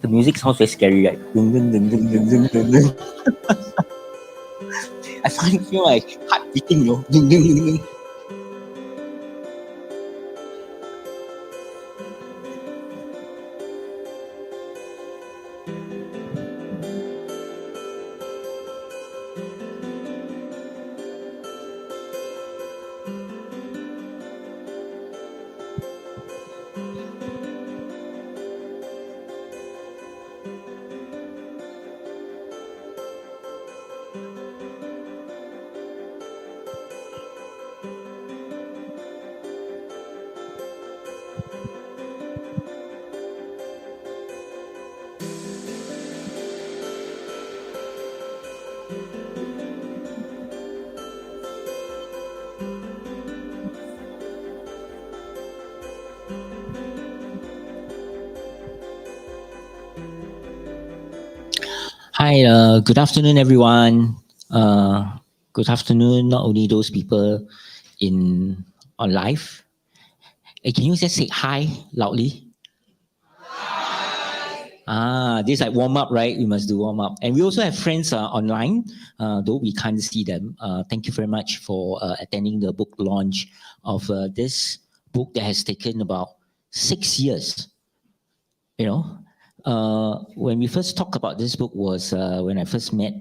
The music sounds very scary, right? Dun, dun, dun, dun, dun, dun, dun, dun. I feel like heart beating, you know. Dun, dun, dun, dun. Hi, good afternoon, everyone. Good afternoon, not only those people on live. Hey, can you just say hi loudly? This is like warm up, right? We must do warm up. And we also have friends online, though we can't see them. Thank you very much for attending the book launch of this book that has taken about 6 years. You know, when we first talked about this book was when I first met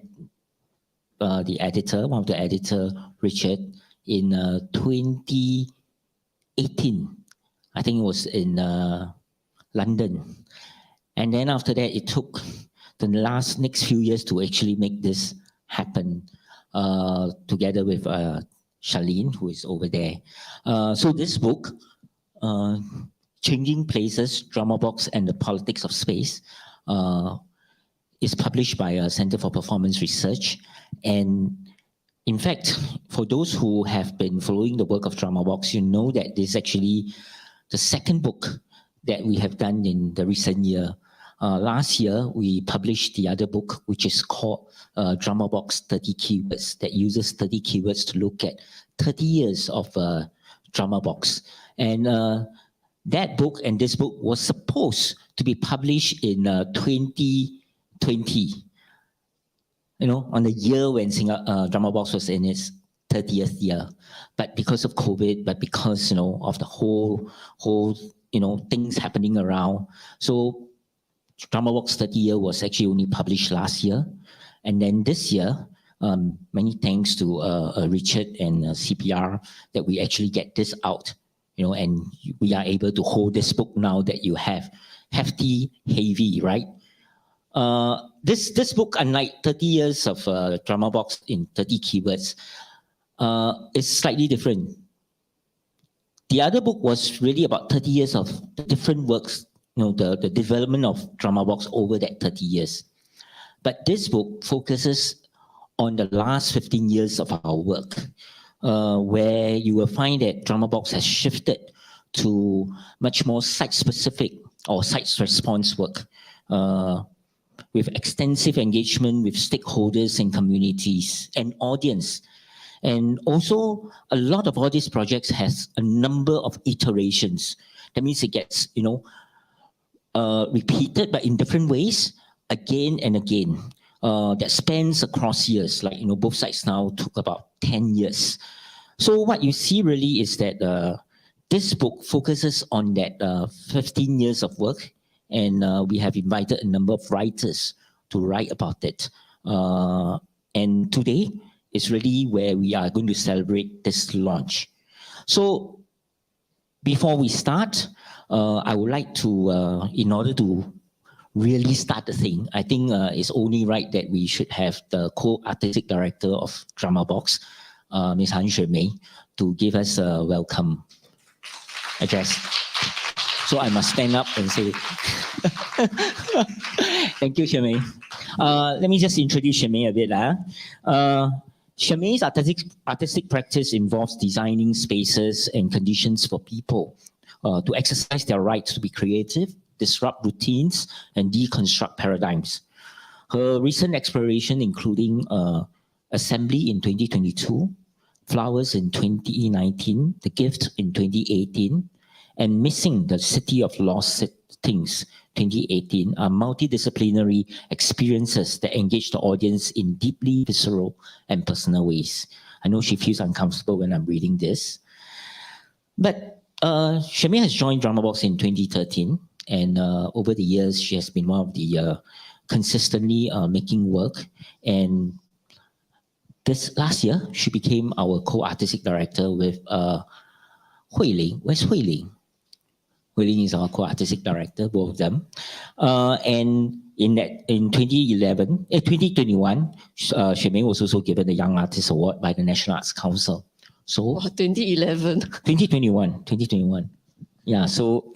the editor, one of the editor, Richard, in 2018. I think it was in London. And then after that, it took the next few years to actually make this happen together with Charlene, who is over there. So this book, Changing Places, Drama Box and the Politics of Space, is published by Center for Performance Research. And in fact, for those who have been following the work of Drama Box, you know that this is actually the second book that we have done in the recent year. Last year, we published the other book, which is called Drama Box 30 Keywords, that uses 30 keywords to look at 30 years of Drama Box. And that book and this book was supposed to be published in 2020, you know, on the year when Drama Box was in its 30th year. But because of COVID, but because, you know, of the whole, you know, things happening around. So Drama Box 30 year was actually only published last year. And then this year, many thanks to Richard and CPR that we actually get this out. You know, and we are able to hold this book now that you have. Hefty, heavy, right? This book, unlike 30 years of Drama Box in 30 keywords, is slightly different. The other book was really about 30 years of different works, you know, the development of Drama Box over that 30 years. But this book focuses on the last 15 years of our work. Where you will find that Drama Box has shifted to much more site-specific or site response work with extensive engagement with stakeholders and communities and audience. And also, a lot of all these projects has a number of iterations. That means it gets, you know, repeated, but in different ways, again and again. That spans across years, like, you know, both sides now took about 10 years. So what you see really is that this book focuses on that 15 years of work, and we have invited a number of writers to write about it. And today is really where we are going to celebrate this launch. So before we start, I would like to, in order to really start the thing, I think it's only right that we should have the co-artistic director of Drama Box, Ms. Han Shui-Mei, to give us a welcome address. So I must stand up and say, thank you, Shui-Mei. Let me just introduce Shui-Mei a bit. Shui-Mei's artistic practice involves designing spaces and conditions for people to exercise their right to be creative, disrupt routines, and deconstruct paradigms. Her recent exploration, including Assembly in 2022, Flowers in 2019, The Gift in 2018, and Missing the City of Lost Things 2018 are multidisciplinary experiences that engage the audience in deeply visceral and personal ways. I know she feels uncomfortable when I'm reading this. But Charlene has joined DramaBox in 2013, and over the years, she has been one of the consistently making work. And this last year, she became our co-artistic director with Hui Ling. Where's Hui Ling? Hui Ling is our co-artistic director, both of them. And in 2021, Charlene was also given the Young Artist Award by the National Arts Council. So 2011. 2021. Yeah, so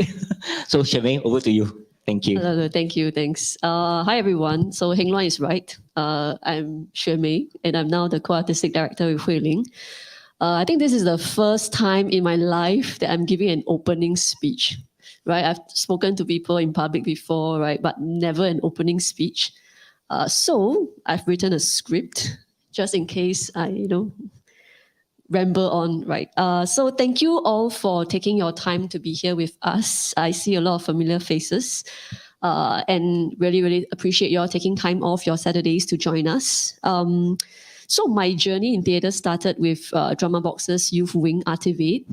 Charlene, over to you. Thank you. Hello, thank you, thanks. Hi everyone. So Heng Luan is right. I'm Charlene, and I'm now the co-artistic director with Hui Ling. I think this is the first time in my life that I'm giving an opening speech, right? I've spoken to people in public before, right? But never an opening speech. So I've written a script just in case I, ramble on, right? So thank you all for taking your time to be here with us. I see a lot of familiar faces and really, really appreciate you all taking time off your Saturdays to join us. So my journey in theatre started with DramaBox's Youth Wing Activate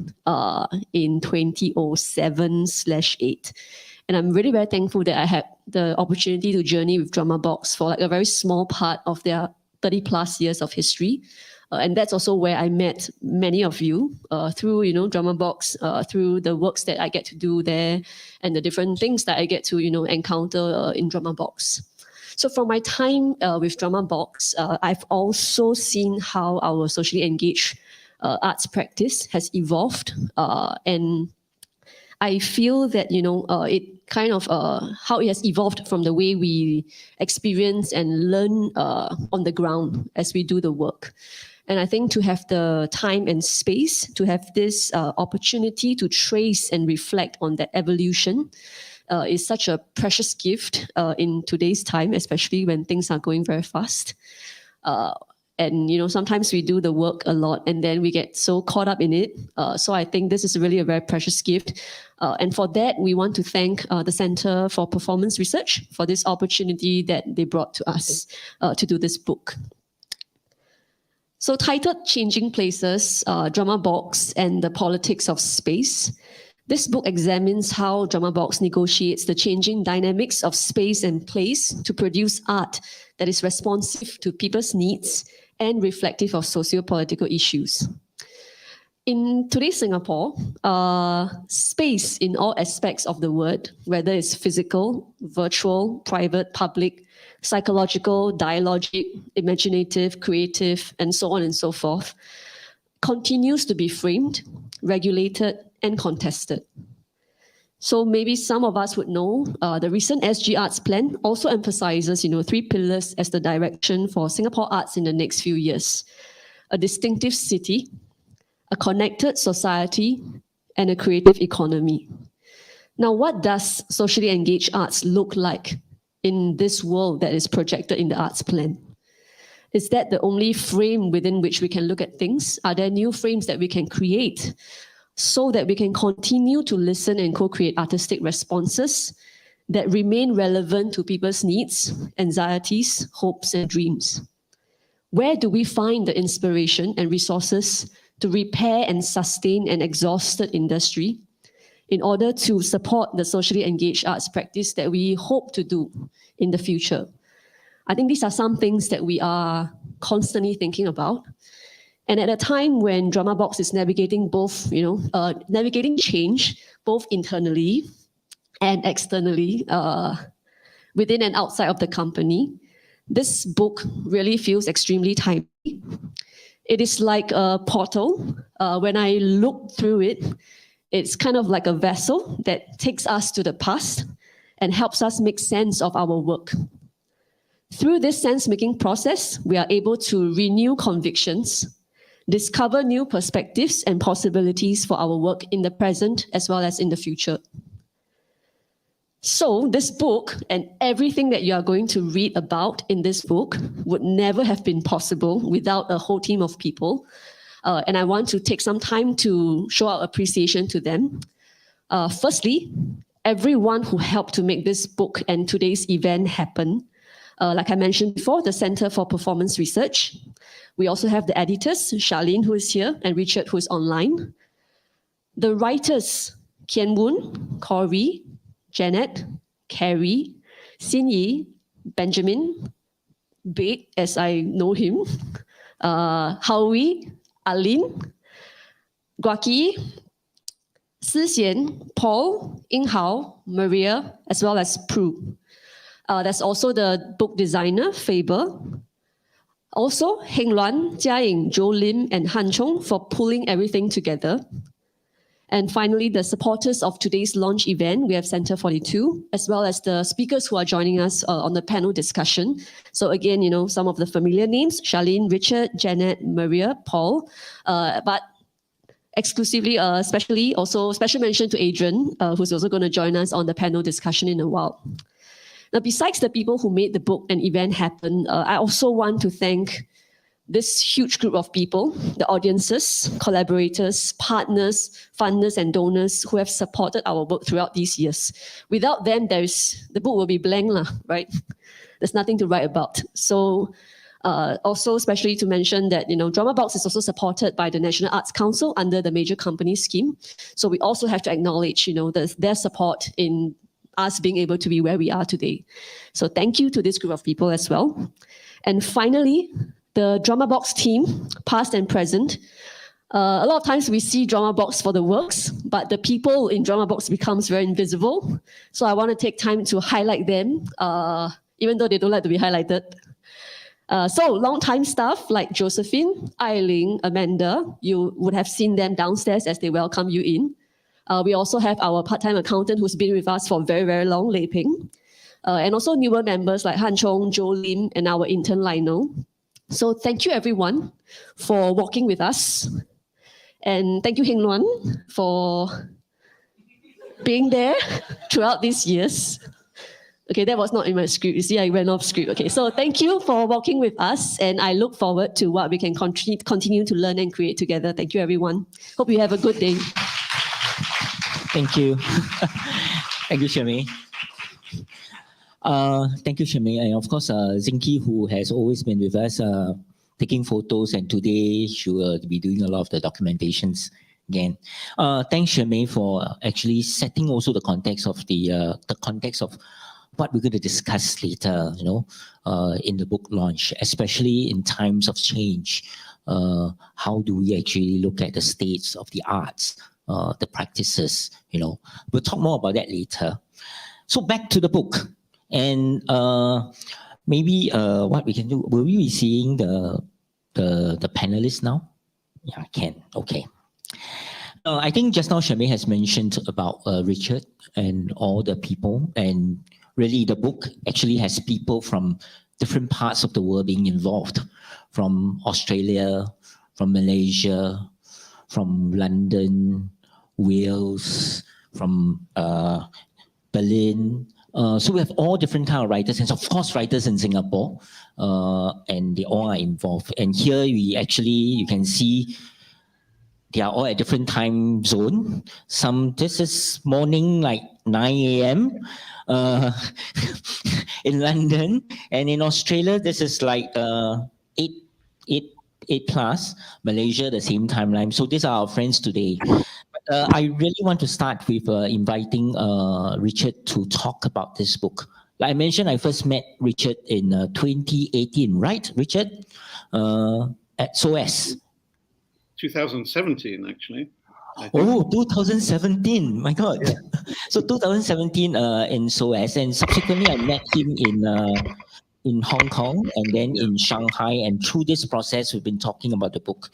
in 2007/8. And I'm really very thankful that I had the opportunity to journey with DramaBox for like a very small part of their 30 plus years of history. And that's also where I met many of you through, DramaBox, through the works that I get to do there and the different things that I get to, encounter in DramaBox. So from my time with DramaBox, I've also seen how our socially engaged arts practice has evolved. And I feel that, it kind of how it has evolved from the way we experience and learn on the ground as we do the work. And I think to have the time and space to have this opportunity to trace and reflect on that evolution is such a precious gift in today's time, especially when things are going very fast. And, sometimes we do the work a lot and then we get so caught up in it. So I think this is really a very precious gift. And for that, we want to thank the Center for Performance Research for this opportunity that they brought to us to do this book. So titled Changing Places, DramaBox and the Politics of Space, this book examines how DramaBox negotiates the changing dynamics of space and place to produce art that is responsive to people's needs and reflective of socio-political issues. In today's Singapore, space in all aspects of the word, whether it's physical, virtual, private, public, psychological, dialogic, imaginative, creative, and so on and so forth, continues to be framed, regulated, and contested. So maybe some of us would know the recent SG Arts Plan also emphasizes, 3 pillars as the direction for Singapore arts in the next few years: a distinctive city, a connected society, and a creative economy. Now, what does socially engaged arts look like in this world that is projected in the arts plan? Is that the only frame within which we can look at things? Are there new frames that we can create so that we can continue to listen and co-create artistic responses that remain relevant to people's needs, anxieties, hopes, and dreams? Where do we find the inspiration and resources to repair and sustain an exhausted industry in order to support the socially engaged arts practice that we hope to do in the future? I think these are some things that we are constantly thinking about. And at a time when DramaBox is navigating both, navigating change, both internally and externally, within and outside of the company, this book really feels extremely timely. It is like a portal. When I look through it, it's kind of like a vessel that takes us to the past and helps us make sense of our work. Through this sense-making process, we are able to renew convictions, discover new perspectives and possibilities for our work in the present as well as in the future. So this book and everything that you are going to read about in this book would never have been possible without a whole team of people. And I want to take some time to show our appreciation to them. Firstly, everyone who helped to make this book and today's event happen. Like I mentioned before, the Center for Performance Research. We also have the editors, Charlene, who is here, and Richard, who is online. The writers, Kian Woon, Corey, Janet, Carrie, Xin Yi, Benjamin, Big, as I know him, Howie, Aline, Guaki, Si Xian, Paul, Ying Hao, Maria, as well as Prue. There's also the book designer, Faber. Also, Heng Luan, Jia Ying, Joe Lim, and Han Chong for pulling everything together. And finally, the supporters of today's launch event, we have Center 42, as well as the speakers who are joining us on the panel discussion. So again, you know, some of the familiar names, Charlene, Richard, Janet, Maria, Paul, but exclusively, especially also special mention to Adrian, who's also going to join us on the panel discussion in a while. Now, besides the people who made the book and event happen, I also want to thank this huge group of people, the audiences, collaborators, partners, funders, and donors who have supported our work throughout these years. Without them, the book will be blank, right? There's nothing to write about. So also, especially to mention that, you know, Drama Box is also supported by the National Arts Council under the Major Companies Scheme. So we also have to acknowledge, you know, their support in us being able to be where we are today. So thank you to this group of people as well. And finally, the Drama Box team, past and present. A lot of times we see Drama Box for the works, but the people in Drama Box becomes very invisible. So I want to take time to highlight them, even though they don't like to be highlighted. So long-time staff like Josephine, Eileen, Amanda, you would have seen them downstairs as they welcome you in. We also have our part-time accountant who's been with us for very, very long, Lei Ping. And also newer members like Han Chong, Joe Lim, and our intern Lionel. So thank you everyone for walking with us. And thank you Heng Luan for being there throughout these years. Okay, that was not in my script. You see, I ran off script. Okay, so thank you for walking with us. And I look forward to what we can continue to learn and create together. Thank you everyone. Hope you have a good day. Thank you. Thank you, Charmaine. Thank you, Charmaine. And of course, Zinky, who has always been with us, taking photos, and today she will be doing a lot of the documentations again. Thanks, Charmaine, for actually setting also the context of what we're going to discuss later, you know, in the book launch, especially in times of change. How do we actually look at the states of the arts? The practices, you know. We'll talk more about that later. So back to the book. And maybe what we can do, will we be seeing the panelists now? Yeah, I can. Okay. I think just now Charmaine has mentioned about Richard and all the people. And really the book actually has people from different parts of the world being involved. From Australia, from Malaysia, from London, Wales, from Berlin. So we have all different kind of writers, and of course writers in Singapore, and they all are involved. And here we actually, you can see they are all at different time zone. This is morning like 9 a.m. In London, and in Australia this is like 8 plus, Malaysia the same timeline. So these are our friends today. I really want to start with inviting Richard to talk about this book. Like I mentioned, I first met Richard in 2018, right, Richard? At SOAS. 2017, actually. Oh, 2017, my God. Yeah. So 2017 in SOAS, and subsequently I met him in Hong Kong and then in Shanghai, and through this process we've been talking about the book.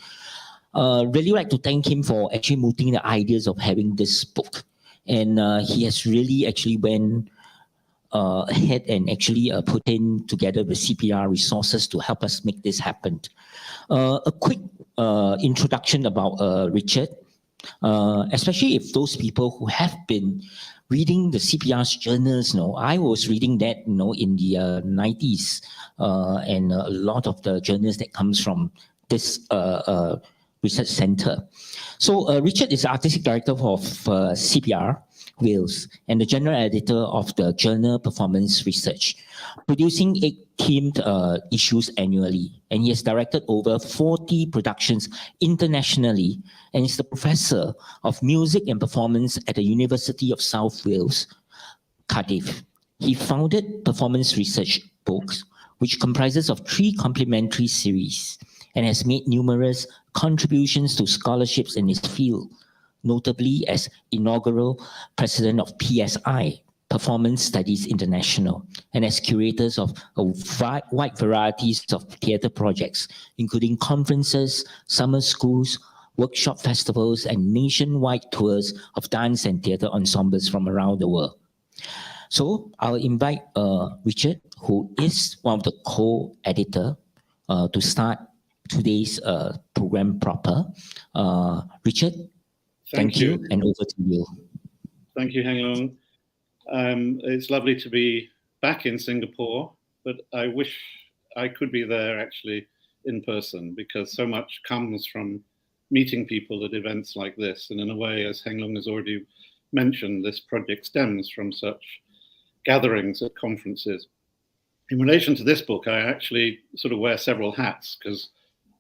Really like to thank him for actually mooting the ideas of having this book, and he has really actually went ahead and actually put in together with CPR resources to help us make this happen. A quick introduction about Richard, especially if those people who have been reading the CPR's journals, I was reading that, in the 90s, and a lot of the journals that comes from this research center. So Richard is the artistic director of CPR, Wales and the general editor of the journal Performance Research, producing 8 themed issues annually. And he has directed over 40 productions internationally and is the professor of music and performance at the University of South Wales, Cardiff. He founded Performance Research Books, which comprises of 3 complementary series and has made numerous contributions to scholarships in his field, notably as inaugural president of PSI, Performance Studies International, and as curators of a wide varieties of theatre projects, including conferences, summer schools, workshop festivals, and nationwide tours of dance and theatre ensembles from around the world. So I'll invite Richard, who is one of the co-editor, to start today's program proper. Richard, thank you, and over to you. Thank you, Heng. It's lovely to be back in Singapore, but I wish I could be there actually in person, because so much comes from meeting people at events like this. And in a way, as Heng has already mentioned, this project stems from such gatherings at conferences. In relation to this book, I actually sort of wear several hats, because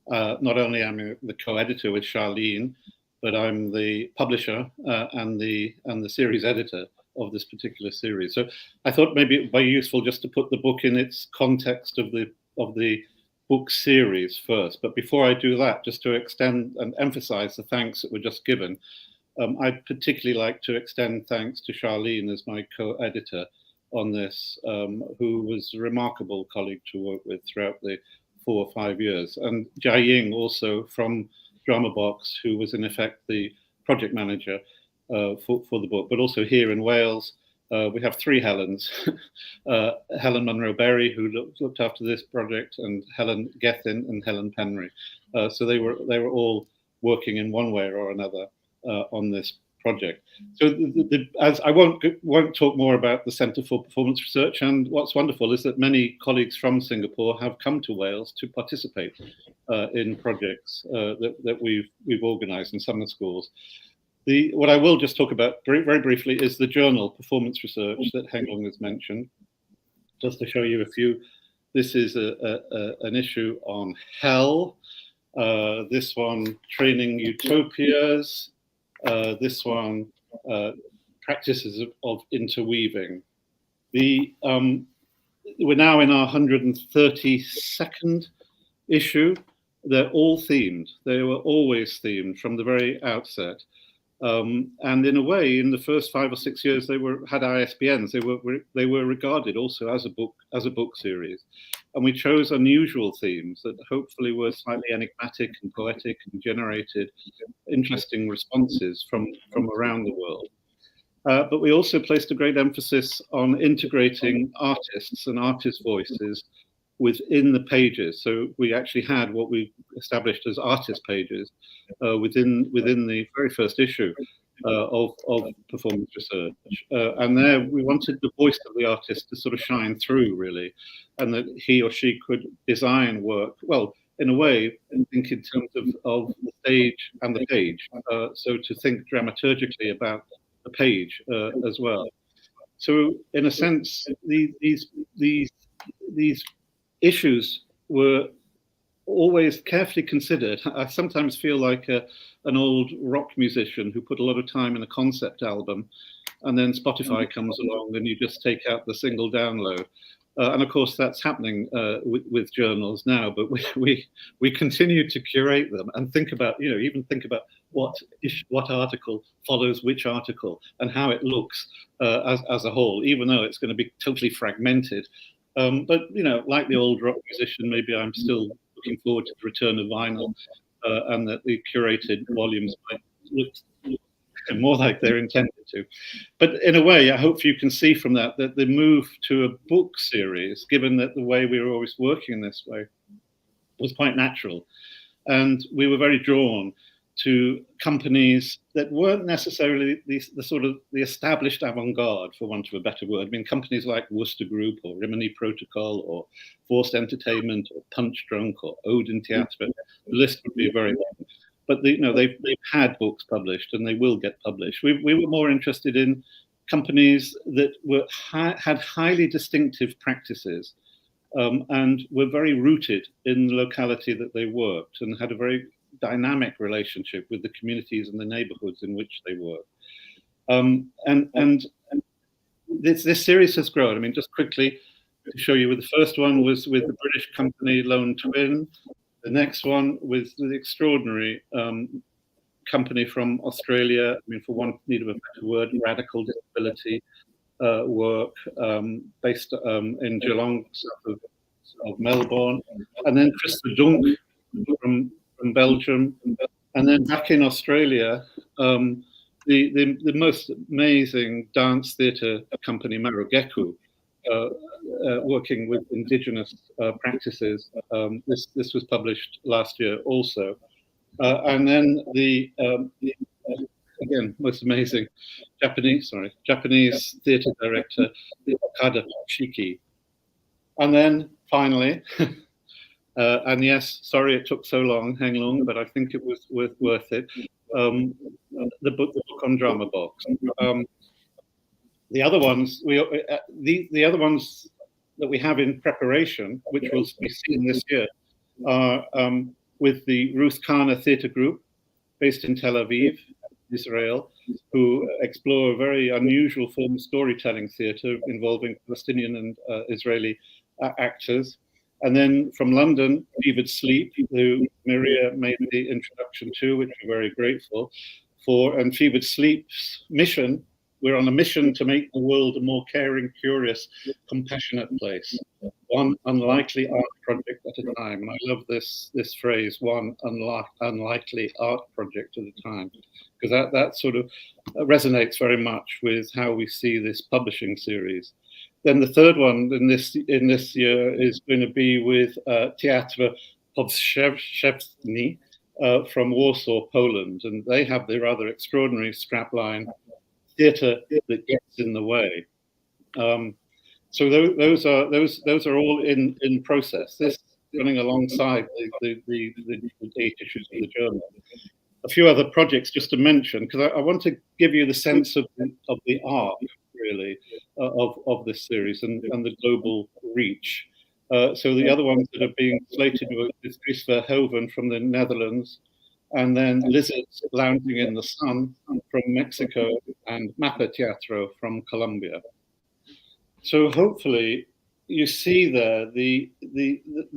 not only am I the co-editor with Charlene, but I'm the publisher and the series editor of this particular series. So I thought maybe it would be useful just to put the book in its context of the book series first. But before I do that, just to extend and emphasize the thanks that were just given, I'd particularly like to extend thanks to Charlene as my co-editor on this, who was a remarkable colleague to work with throughout the 4 or 5 years. And Jai Ying also from Drama Box, who was in effect the project manager for the book, but also here in Wales, we have 3 Helens, Helen Munro-Berry, who looked after this project, and Helen Gethin and Helen Penry. So they were all working in one way or another on this project. So as I won't talk more about the Centre for Performance Research, and what's wonderful is that many colleagues from Singapore have come to Wales to participate in projects that we've organised in summer schools. What I will just talk about very briefly is the journal Performance Research that Heng has mentioned. Just to show you a few, this is an issue on hell. This one, Training Utopias. This one, Practices of Interweaving. We're now in our 132nd issue. They're all themed. They were always themed from the very outset. And in a way, in the first 5 or 6 years, they had ISBNs. They were regarded also as a book series, and we chose unusual themes that hopefully were slightly enigmatic and poetic and generated interesting responses from around the world. But we also placed a great emphasis on integrating artists and artist voices within the pages. So we actually had what we established as artist pages within the very first issue of Performance Research. And there we wanted the voice of the artist to sort of shine through, really, and that he or she could design work, well, in a way, and think in terms of the stage and the page. So to think dramaturgically about the page as well. So in a sense, these issues were always carefully considered. I sometimes feel like an old rock musician who put a lot of time in a concept album, and then Spotify comes along and you just take out the single download. And of course that's happening with journals now, but we continue to curate them and think about, even think about what article follows which article and how it looks as a whole, even though it's going to be totally fragmented. But like the old rock musician, maybe I'm still looking forward to the return of vinyl, and that the curated volumes might look more like they're intended to. But in a way, I hope you can see from that the move to a book series, given that the way we were always working in this way, was quite natural, and we were very drawn to companies that weren't necessarily the sort of the established avant-garde, for want of a better word. I mean, companies like Worcester Group or Rimini Protocol or Forced Entertainment or Punch Drunk or Odin Theatre. The list would be very long. But they've had books published and they will get published. We were more interested in companies that had highly distinctive practices and were very rooted in the locality that they worked and had a very dynamic relationship with the communities and the neighborhoods in which they worked. And this series has grown. I mean, just quickly to show you, the first one was with the British company Leun. The next one was the extraordinary company from Australia. I mean, for want of a better word, radical disability work based in Geelong, south of Melbourne, and then Chris de Dunk from Belgium, and then back in Australia, the most amazing dance theatre company Marugeku, working with indigenous practices. This was published last year also, and then the again, most amazing Japanese theatre director, Okada Shiki. And then finally, and yes, sorry it took so long, Heng Leun, but I think it was worth it, the book on Drama Box. The other ones, the other ones that we have in preparation, which will be seen this year, are with the Ruth Kana Theatre Group, based in Tel Aviv, Israel, who explore a very unusual form of storytelling theatre involving Palestinian and Israeli actors. And then from London, Fevered Sleep, who Maria made the introduction to, which we're very grateful for. And Fevered Sleep's mission, we're on a mission to make the world a more caring, curious, compassionate place. One unlikely art project at a time. And I love this phrase, one unlikely art project at a time, because that sort of resonates very much with how we see this publishing series. Then the third one in this year is going to be with Teatr Powszechny from Warsaw, Poland, and they have the rather extraordinary strapline, "Theatre that gets in the way." So those are all in process. This running alongside the 8 issues of the journal. A few other projects just to mention, because I want to give you the sense of the art, really, of this series and the global reach. So the other ones that are being slated is Dries Verhoeven from the Netherlands, and then Lizards Lounging in the Sun from Mexico, and Mappa Teatro from Colombia. So hopefully you see there the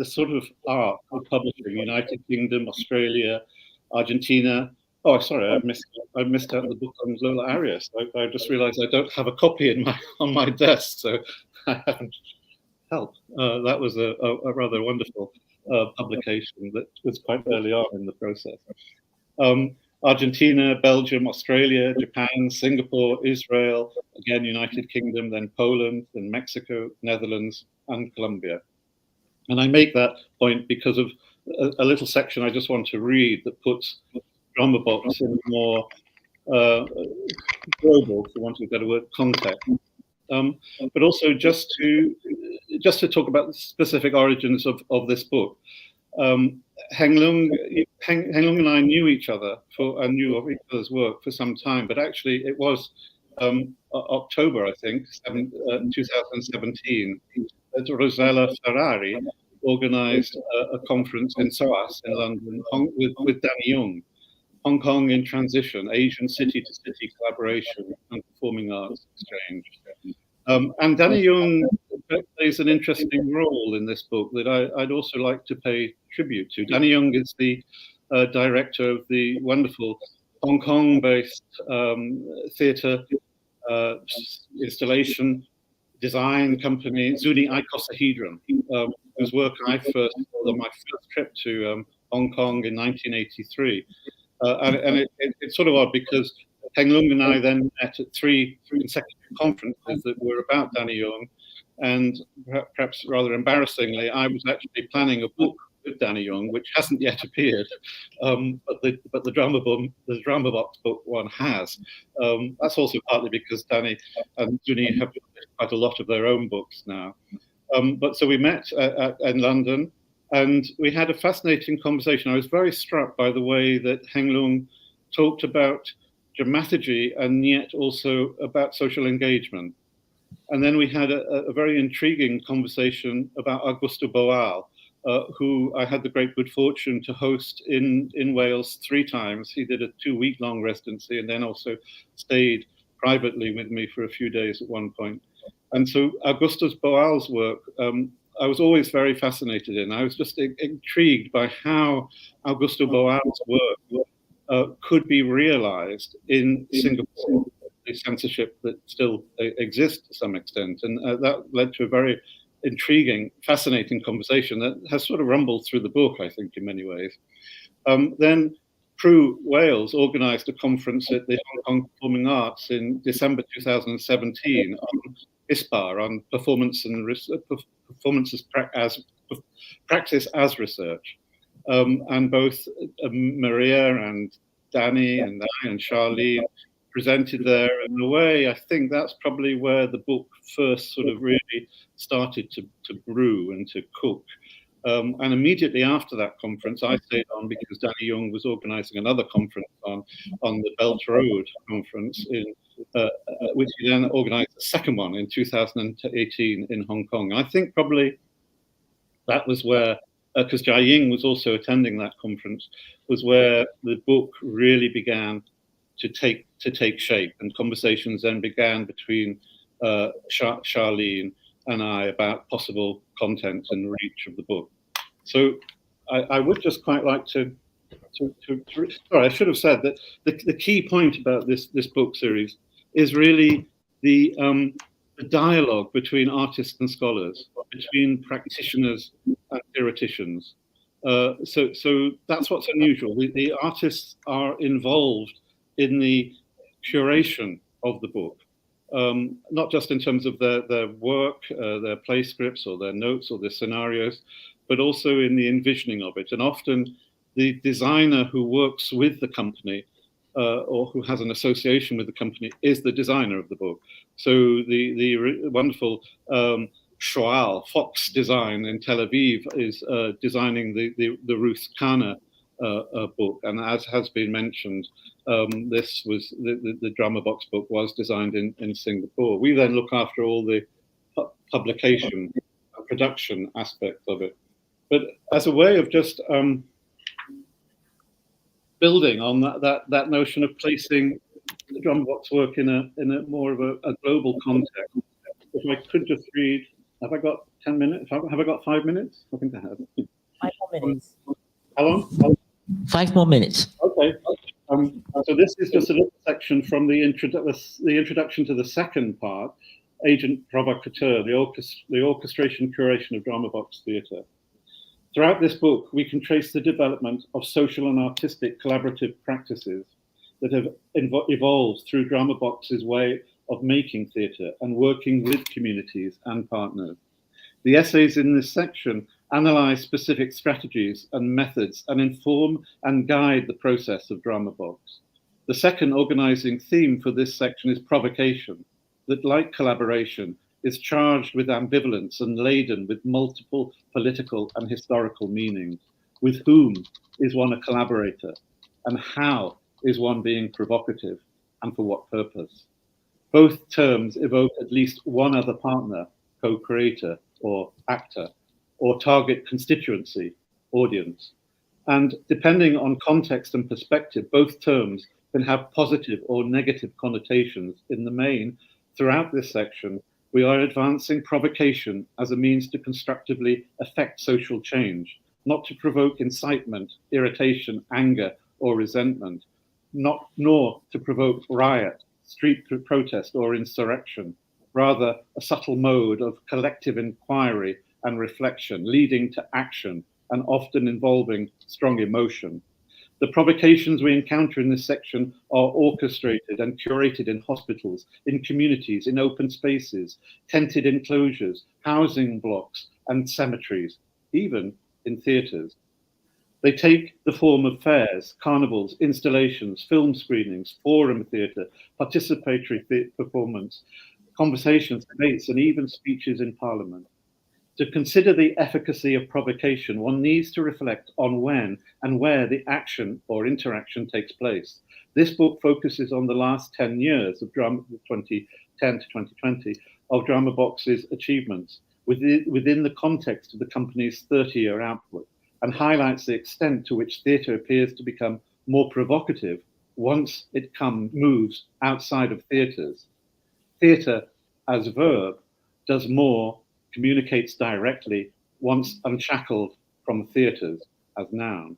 sort of art of publishing: United Kingdom, Australia, Argentina. Oh, sorry, I missed out the book on Lola Arias. I just realised I don't have a copy on my desk, so I haven't helped. That was a rather wonderful publication that was quite early on in the process. Argentina, Belgium, Australia, Japan, Singapore, Israel, again United Kingdom, then Poland, then Mexico, Netherlands, and Colombia. And I make that point because of a little section I just want to read that puts Drama Box in more global, for want of a better word, context. But also just to talk about the specific origins of this book. Heng Leun and I knew each other and knew of each other's work for some time, but actually it was October, I think, 2017, that Rosella Ferrari organized a conference in SOAS in London with Danny Yeung, Hong Kong in Transition, Asian City-to-City Collaboration and Performing Arts Exchange. And Danny Yeung plays an interesting role in this book that I'd also like to pay tribute to. Danny Yeung is the director of the wonderful Hong Kong-based theatre installation design company, Zuni Icosahedron, whose work I first saw on my first trip to Hong Kong in 1983. And it's sort of odd because Heng Leun and I then met at 3 consecutive conferences that were about Danny Yeung, and perhaps rather embarrassingly, I was actually planning a book with Danny Yeung, which hasn't yet appeared, but the Drama Box book one has. That's also partly because Danny and Zuni have quite a lot of their own books now. But so we met in London, and we had a fascinating conversation. I was very struck by the way that Heng Leun talked about dramaturgy and yet also about social engagement. And then we had a very intriguing conversation about Augusto Boal, who I had the great good fortune to host in Wales 3 times. He did a 2-week-long residency and then also stayed privately with me for a few days at one point. And so Augusto Boal's work, I was always very fascinated in. I was just intrigued by how Augusto Boal's work could be realized in Singapore, the censorship that still exists to some extent. And that led to a very intriguing, fascinating conversation that has sort of rumbled through the book, I think, in many ways. Then Prue Wales organised a conference at the Hong Kong Performing Arts in December 2017 on ISPAR, on performance and performances as practice as research. And both Maria and Danny and I and Charlene presented there. In a way, I think that's probably where the book first sort of really started to brew and to cook. And immediately after that conference, I stayed on because Danny Young was organising another conference on the Belt Road conference, which he then organised a second one in 2018 in Hong Kong. I think probably that was where, because Jai Ying was also attending that conference, was where the book really began to take shape, and conversations then began between Charlene and I about possible content and reach of the book. So I would just quite like to sorry, I should have said that the key point about this book series is really the dialogue between artists and scholars, between practitioners and theoreticians. So that's what's unusual. The artists are involved in the curation of the book, not just in terms of their work, their play scripts or their notes or their scenarios, but also in the envisioning of it. And often the designer who works with the company or who has an association with the company is the designer of the book. So the wonderful Shoal Fox Design in Tel Aviv is designing the Ruth Kana book, and as has been mentioned, this was the Drama Box book was designed in Singapore. We then look after all the publication, production aspects of it. But as a way of just building on that notion of placing the Drama Box work in a more of a global context, if I could just read, have I got 10 minutes? Have I got 5 minutes? I think I have. 5 more minutes. How long? 5 more minutes. Okay. So this is just a little section from the introduction to the second part, Agent Provocateur, the orchestration curation of Drama Box Theatre. Throughout this book, we can trace the development of social and artistic collaborative practices that have evolved through Drama Box's way of making theatre and working with communities and partners. The essays in this section analyze specific strategies and methods and inform and guide the process of Drama Box. The second organizing theme for this section is provocation, that, like collaboration, is charged with ambivalence and laden with multiple political and historical meanings. With whom is one a collaborator? And how is one being provocative? And for what purpose? Both terms evoke at least one other partner, co-creator or actor, or target constituency, audience. And depending on context and perspective, both terms can have positive or negative connotations. In the main, throughout this section, we are advancing provocation as a means to constructively affect social change, not to provoke incitement, irritation, anger, or resentment, nor to provoke riot, street protest, or insurrection, rather a subtle mode of collective inquiry and reflection, leading to action and often involving strong emotion. The provocations we encounter in this section are orchestrated and curated in hospitals, in communities, in open spaces, tented enclosures, housing blocks, and cemeteries, even in theatres. They take the form of fairs, carnivals, installations, film screenings, forum theatre, participatory performance, conversations, debates, and even speeches in Parliament. To consider the efficacy of provocation, one needs to reflect on when and where the action or interaction takes place. This book focuses on the last 10 years of 2010 to 2020, of Drama Box's achievements within the context of the company's 30-year output, and highlights the extent to which theatre appears to become more provocative once it moves outside of theatres. Theatre, as verb, does more, communicates directly once unshackled from theatres as noun.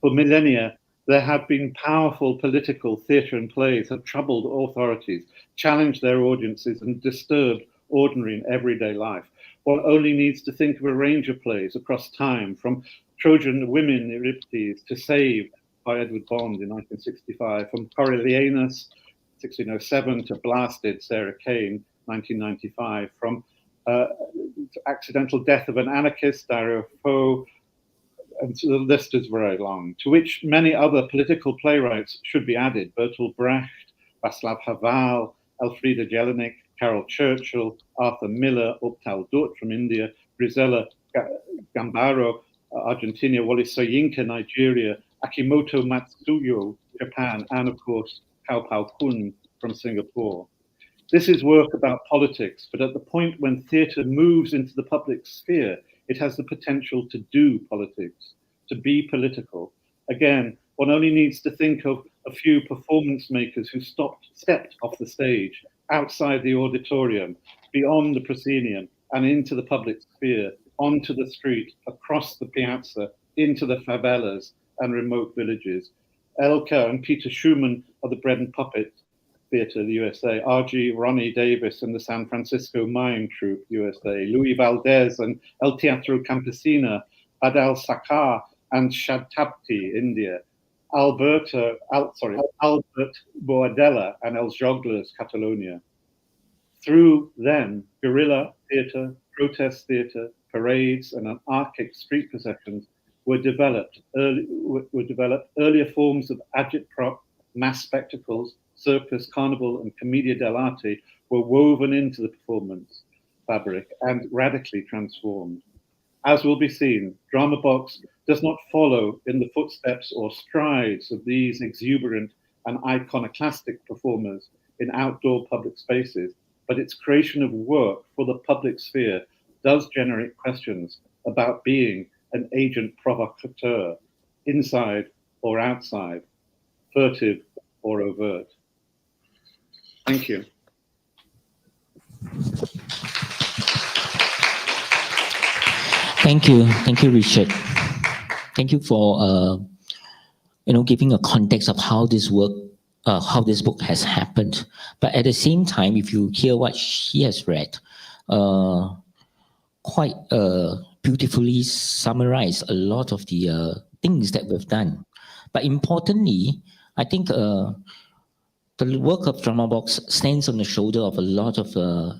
For millennia, there have been powerful political theatre and plays have troubled authorities, challenged their audiences, and disturbed ordinary and everyday life. One only needs to think of a range of plays across time, from Trojan Women, Euripides, to Saved by Edward Bond in 1965, from Coriolanus, 1607, to Blasted, Sarah Kane, 1995, from Accidental Death of an Anarchist, Dario Fo, and so the list is very long, to which many other political playwrights should be added: Bertolt Brecht, Václav Havel, Elfriede Jelinek, Carol Churchill, Arthur Miller, Uptal Dutt from India, Grisela Gambaro, Argentina, Wole Soyinka, Nigeria, Akimoto Matsuyo, Japan, and of course, Kao Pao Kun from Singapore. This is work about politics, but at the point when theatre moves into the public sphere, it has the potential to do politics, to be political. Again, one only needs to think of a few performance makers who stepped off the stage, outside the auditorium, beyond the proscenium, and into the public sphere, onto the street, across the piazza, into the favelas and remote villages. Elka and Peter Schumann of the Bread and Puppet Theatre, the USA, R.G. Ronnie Davis and the San Francisco Mime Troupe, USA, Louis Valdez and El Teatro Campesina, Adal Sakar and Shadtabti, India, Albert Boadella and Els Joglers, Catalonia. Through them, guerrilla theatre, protest theatre, parades, and anarchic street processions were developed. Earlier forms of agitprop, mass spectacles, circus, carnival, and commedia dell'arte were woven into the performance fabric and radically transformed. As will be seen, Drama Box does not follow in the footsteps or strides of these exuberant and iconoclastic performers in outdoor public spaces, but its creation of work for the public sphere does generate questions about being an agent provocateur, inside or outside, furtive or overt. Thank you. Thank you, Richard. Thank you for giving a context of how this book has happened. But at the same time, if you hear what he has read, quite beautifully summarized a lot of the things that we've done. But importantly, I think the work of Drama Box stands on the shoulder of a lot of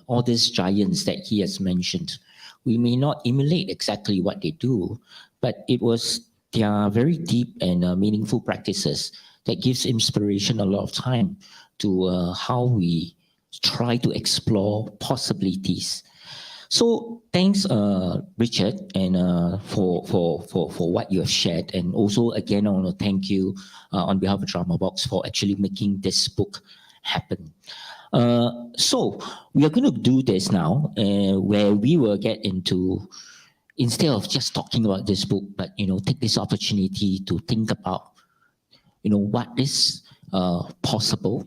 all these giants that he has mentioned. We may not emulate exactly what they do, but it was their very deep and meaningful practices that gives inspiration a lot of time to how we try to explore possibilities. So thanks, Richard, and for what you have shared. And also, again, I want to thank you on behalf of Drama Box for actually making this book happen. So we are going to do this now, where we will get into, instead of just talking about this book, but take this opportunity to think about what is possible.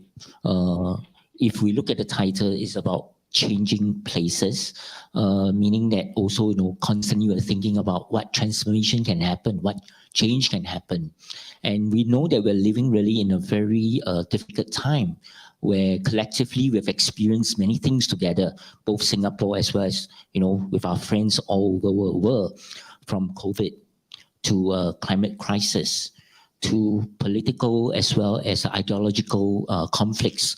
If we look at the title, it's about changing places, meaning that also constantly we're thinking about what transformation can happen, what change can happen. And we know that we're living really in a very difficult time, where collectively we've experienced many things together, both Singapore as well as with our friends all over the world, from COVID to climate crisis to political as well as ideological conflicts.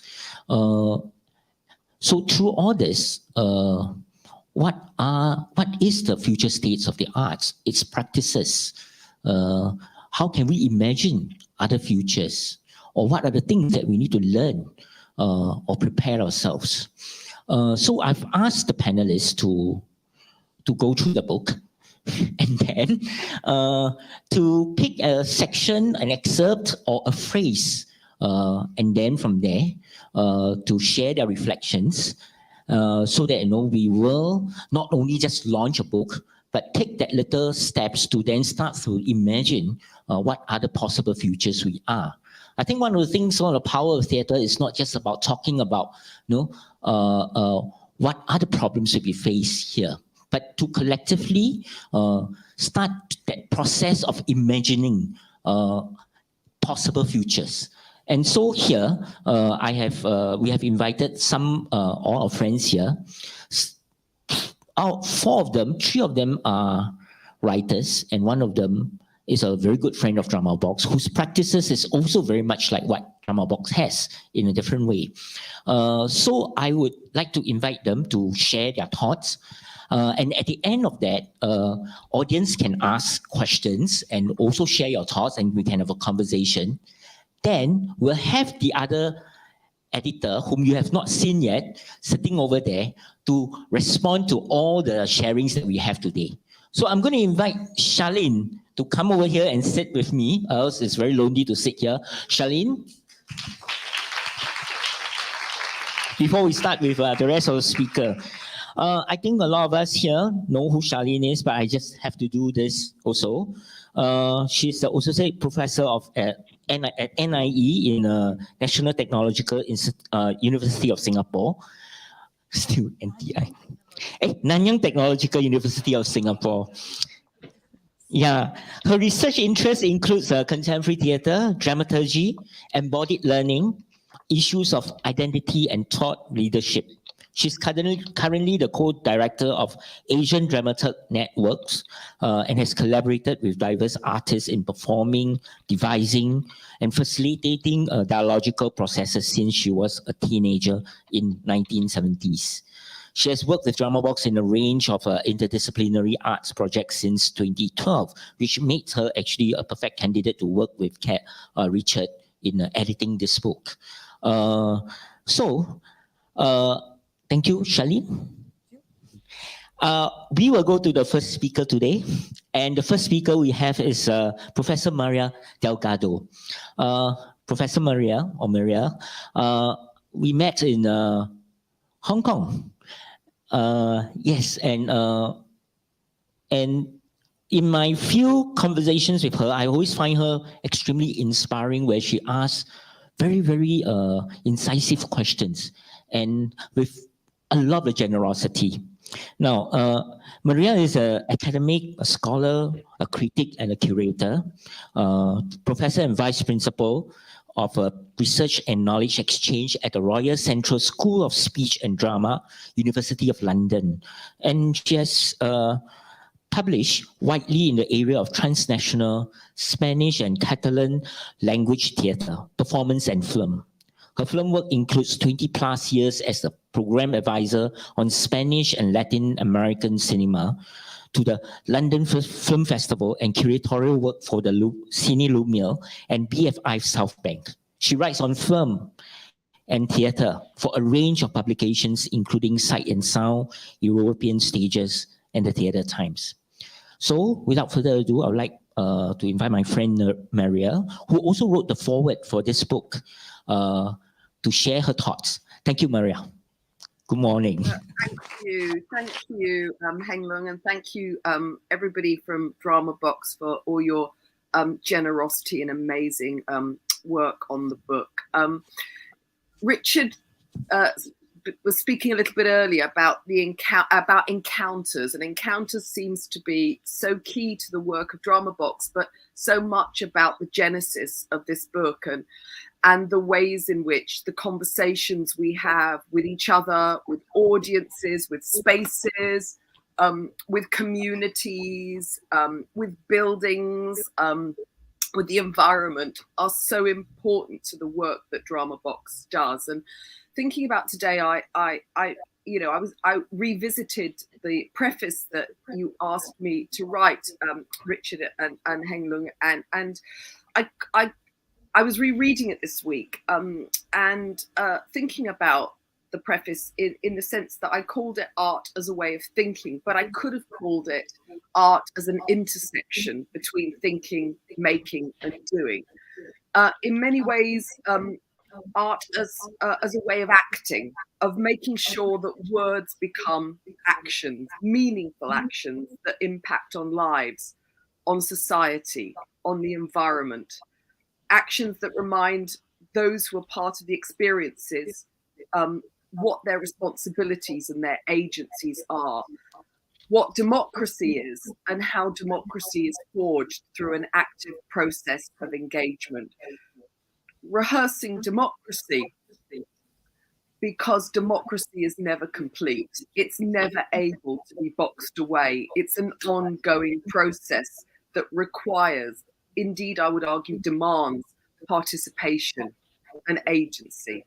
So through all this, what is the future states of the arts, its practices? How can we imagine other futures? Or what are the things that we need to learn or prepare ourselves? So I've asked the panelists to go through the book and then to pick a section, an excerpt, or a phrase, and then from there to share their reflections, so that we will not only just launch a book, but take that little steps to then start to imagine what other possible futures we are. I think one of the things, one of the power of theatre is not just about talking about, what other problems we face here, but to collectively start that process of imagining possible futures. And so here, we have invited some all our friends here. Three of them are writers, and one of them is a very good friend of Drama Box, whose practices is also very much like what Drama Box has in a different way. So I would like to invite them to share their thoughts. And at the end of that, audience can ask questions and also share your thoughts, and we can have a conversation. Then we'll have the other editor, whom you have not seen yet, sitting over there to respond to all the sharings that we have today. So I'm going to invite Charlene to come over here and sit with me, else it's very lonely to sit here. Charlene? Before we start with the rest of the speaker, I think a lot of us here know who Charlene is, but I just have to do this also. She's the associate professor at NIE in National Technological University of Singapore. Still NTI. Nanyang Technological University of Singapore. Yeah, her research interests includes contemporary theatre, dramaturgy, embodied learning, issues of identity and thought leadership. She's currently the co-director of Asian Dramaturg Networks and has collaborated with diverse artists in performing, devising, and facilitating dialogical processes since she was a teenager in 1970s. She has worked with Drama Box in a range of interdisciplinary arts projects since 2012, which makes her actually a perfect candidate to work with Richard in editing this book. Thank you, Charlene. We will go to the first speaker today. And the first speaker we have is Professor Maria Delgado. Professor Maria, we met in Hong Kong. Yes, and in my few conversations with her, I always find her extremely inspiring, where she asks very, very incisive questions and with a lot of generosity. Now, Maria is an academic, a scholar, a critic, and a curator, professor and vice principal of Research and Knowledge Exchange at the Royal Central School of Speech and Drama, University of London. And she has published widely in the area of transnational Spanish and Catalan language theatre, performance, and film. Her film work includes 20 plus years as a program advisor on Spanish and Latin American cinema, to the London Film Festival, and curatorial work for the Cine Lumia and BFI South Bank. She writes on film and theatre for a range of publications, including Sight and Sound, European Stages, and the Theatre Times. So, without further ado, I would like to invite my friend Maria, who also wrote the foreword for this book, to share her thoughts. Thank you, Maria. Good morning. Thank you, Heng Leun, and thank you, everybody from Drama Box, for all your generosity and amazing work on the book. Richard was speaking a little bit earlier about encounters, and encounters seems to be so key to the work of Drama Box, but so much about the genesis of this book and the ways in which the conversations we have with each other, with audiences, with spaces, with communities, with buildings, with the environment are so important to the work that Drama Box does. And thinking about today, I revisited the preface that you asked me to write, Richard and Heng Leun, and I was rereading it this week and thinking about the preface in the sense that I called it art as a way of thinking, but I could have called it art as an intersection between thinking, making, and doing. In many ways, art as a way of acting, of making sure that words become actions, meaningful actions that impact on lives, on society, on the environment, actions that remind those who are part of the experiences what their responsibilities and their agencies are, what democracy is, and how democracy is forged through an active process of engagement. Rehearsing democracy, because democracy is never complete. It's never able to be boxed away. It's an ongoing process that requires, indeed, I would argue, demands participation and agency.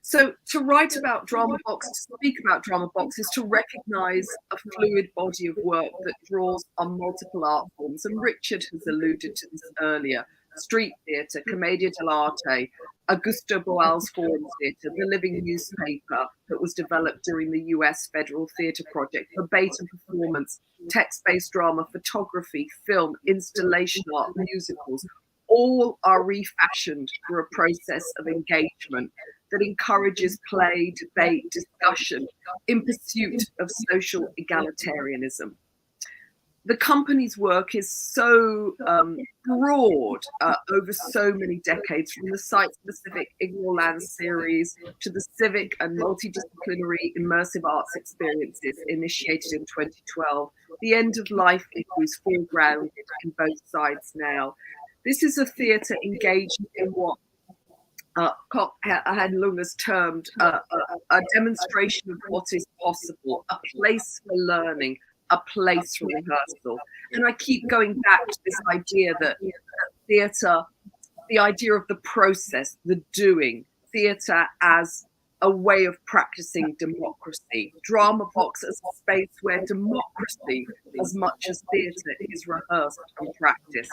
So to write about Drama Box, to speak about Drama Box, is to recognize a fluid body of work that draws on multiple art forms. And Richard has alluded to this earlier. Street theatre, Commedia dell'arte, Augusto Boal's Forum Theatre, the living newspaper that was developed during the US Federal Theatre Project, verbatim performance, text-based drama, photography, film, installation art, musicals, all are refashioned through a process of engagement that encourages play, debate, discussion in pursuit of social egalitarianism. The company's work is so broad over so many decades, from the site-specific Ignorland series to the civic and multidisciplinary immersive arts experiences initiated in 2012. The end-of-life issues foregrounded in both sides now. This is a theatre engaged in what Leun has termed a demonstration of what is possible, a place for learning, a place for rehearsal. And I keep going back to this idea that theatre, the idea of the process, the doing, theatre as a way of practicing democracy, Drama Box as a space where democracy, as much as theatre, is rehearsed and practiced.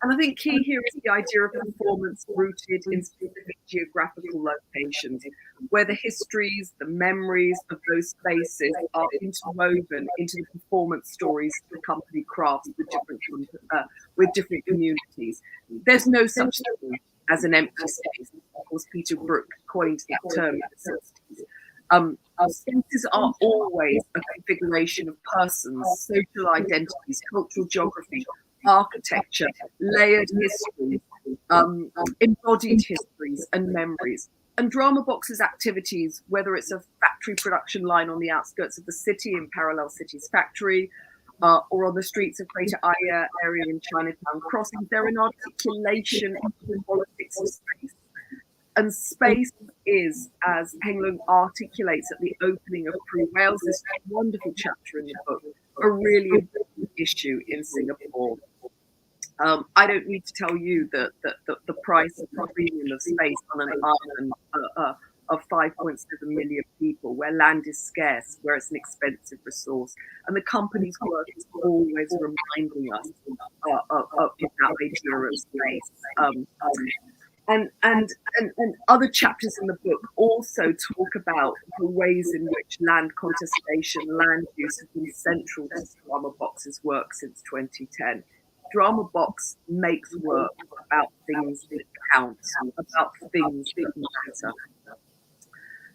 And I think key here is the idea of performance rooted in specific geographical locations, where the histories, the memories of those spaces are interwoven into the performance stories the company crafts with different communities. There's no such thing as an empty space. Of course, Peter Brook coined that term in the 60s. Spaces are always a configuration of persons, social identities, cultural geography, architecture, layered histories, embodied histories and memories. And Drama Box's activities, whether it's a factory production line on the outskirts of the city in Parallel Cities Factory, or on the streets of Greater Aya area in Chinatown Crossing, they're an articulation of the politics of space. And space is, as Heng Leun articulates at the opening of Prue Wales, this wonderful chapter in the book, a really important issue in Singapore. I don't need to tell you that the price of the premium of space on an island of 5.7 million people, where land is scarce, where it's an expensive resource. And the company's work is always reminding us of that idea of space. And other chapters in the book also talk about the ways in which land contestation, land use have been central to Drama Box's work since 2010. Drama Box makes work about things that count, about things that matter.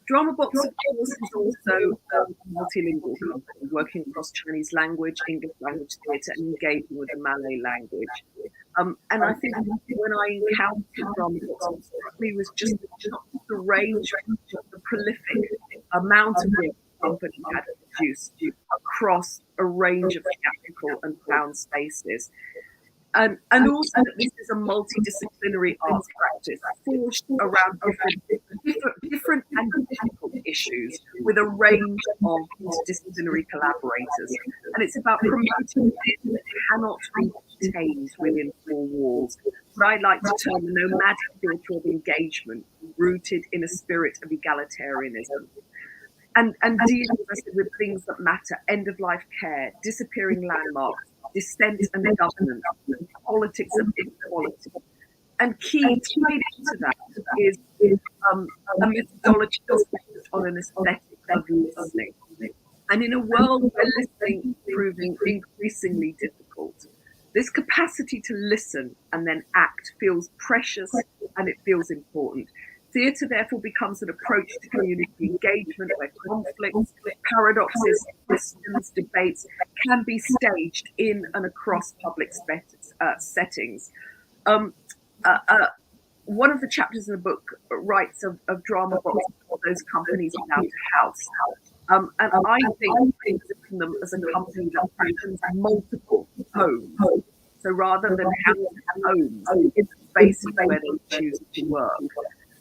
Drama Box, of course, is also a multilingual company working across Chinese language, English language theatre, and engaging with the Malay language. And I think when I encountered Drama Box, it was just the range, the prolific amount of work the company had produced across a range of theatrical and sound spaces. And also that this is a multidisciplinary arts practice forged around different and difficult issues with a range of interdisciplinary collaborators. And it's about promoting theatre that cannot be contained within four walls, what I like to term the nomadic theatre of engagement, rooted in a spirit of egalitarianism. And dealing with things that matter, end-of-life care, disappearing landmarks, dissent and governance, and politics of inequality. And key tied into that is a methodology of on an aesthetic of listening. And in a world where listening is proving increasingly difficult, this capacity to listen and then act feels precious and it feels important. Theatre therefore becomes an approach to community engagement where conflicts, paradoxes, questions, debates can be staged in and across public settings. One of the chapters in the book writes of drama box, those companies without a house. And I think of them as a company that fashions multiple homes. So rather than homes, it's spaces where they choose to work.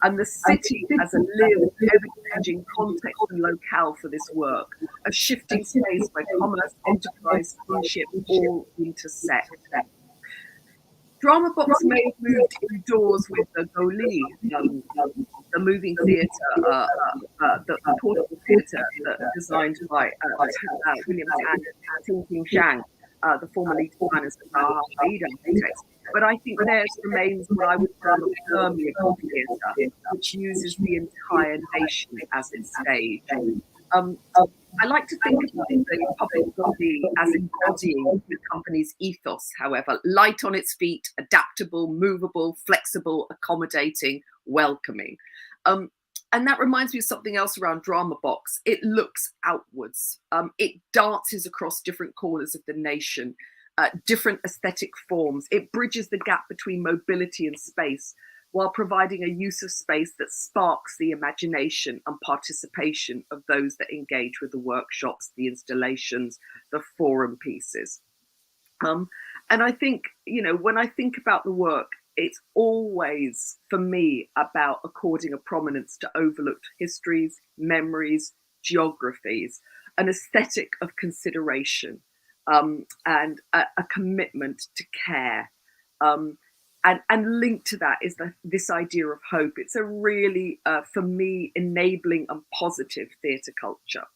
And the city as a lived, ever-changing context and locale for this work, a shifting space where commerce, enterprise, friendship all intersect. Drama Box may have moved indoors with the Gough, the moving theatre, the portable theatre designed by William Tan Shang, the former lead designers of architects. But I think theirs remains what I would term a permeable theatre, which uses the entire nation as its stage. I like to think about the public body as embodying the company's ethos, however, light on its feet, adaptable, movable, flexible, accommodating, welcoming. And that reminds me of something else around Drama Box. It looks outwards. It dances across different corners of the nation, different aesthetic forms. It bridges the gap between mobility and space, while providing a use of space that sparks the imagination and participation of those that engage with the workshops, the installations, the forum pieces. And I think, when I think about the work, it's always, for me, about according a prominence to overlooked histories, memories, geographies, an aesthetic of consideration, and a commitment to care. And linked to that is this idea of hope. It's a really, for me, enabling and positive theatre culture.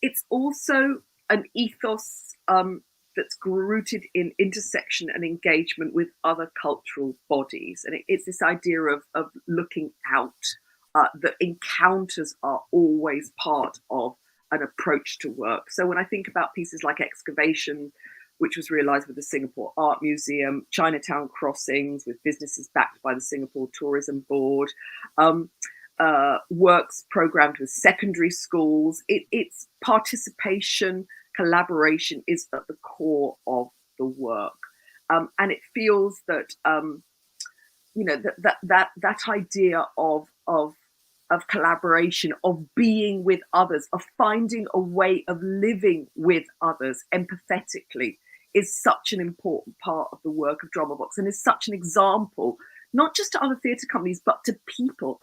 It's also an ethos that's rooted in intersection and engagement with other cultural bodies. And it's this idea of looking out, that encounters are always part of an approach to work. So when I think about pieces like Excavation, which was realised with the Singapore Art Museum, Chinatown Crossings with businesses backed by the Singapore Tourism Board, works programmed with secondary schools. It's participation, collaboration is at the core of the work. And it feels that, that idea of collaboration, of being with others, of finding a way of living with others empathetically is such an important part of the work of Drama Box, and is such an example, not just to other theatre companies, but to people.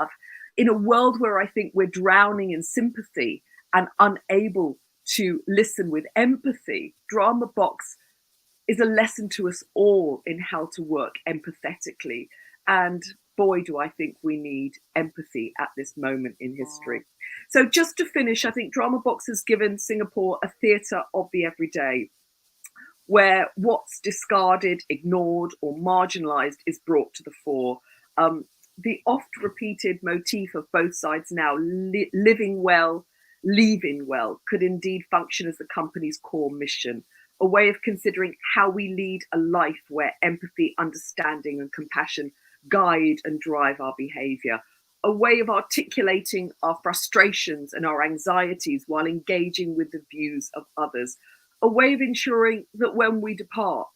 In a world where I think we're drowning in sympathy and unable to listen with empathy, Drama Box is a lesson to us all in how to work empathetically. And boy, do I think we need empathy at this moment in history. So just to finish, I think Drama Box has given Singapore a theatre of the everyday, where what's discarded, ignored, or marginalised is brought to the fore. The oft-repeated motif of both sides now, living well, leaving well, could indeed function as the company's core mission, a way of considering how we lead a life where empathy, understanding, and compassion guide and drive our behaviour, a way of articulating our frustrations and our anxieties while engaging with the views of others, a way of ensuring that when we depart,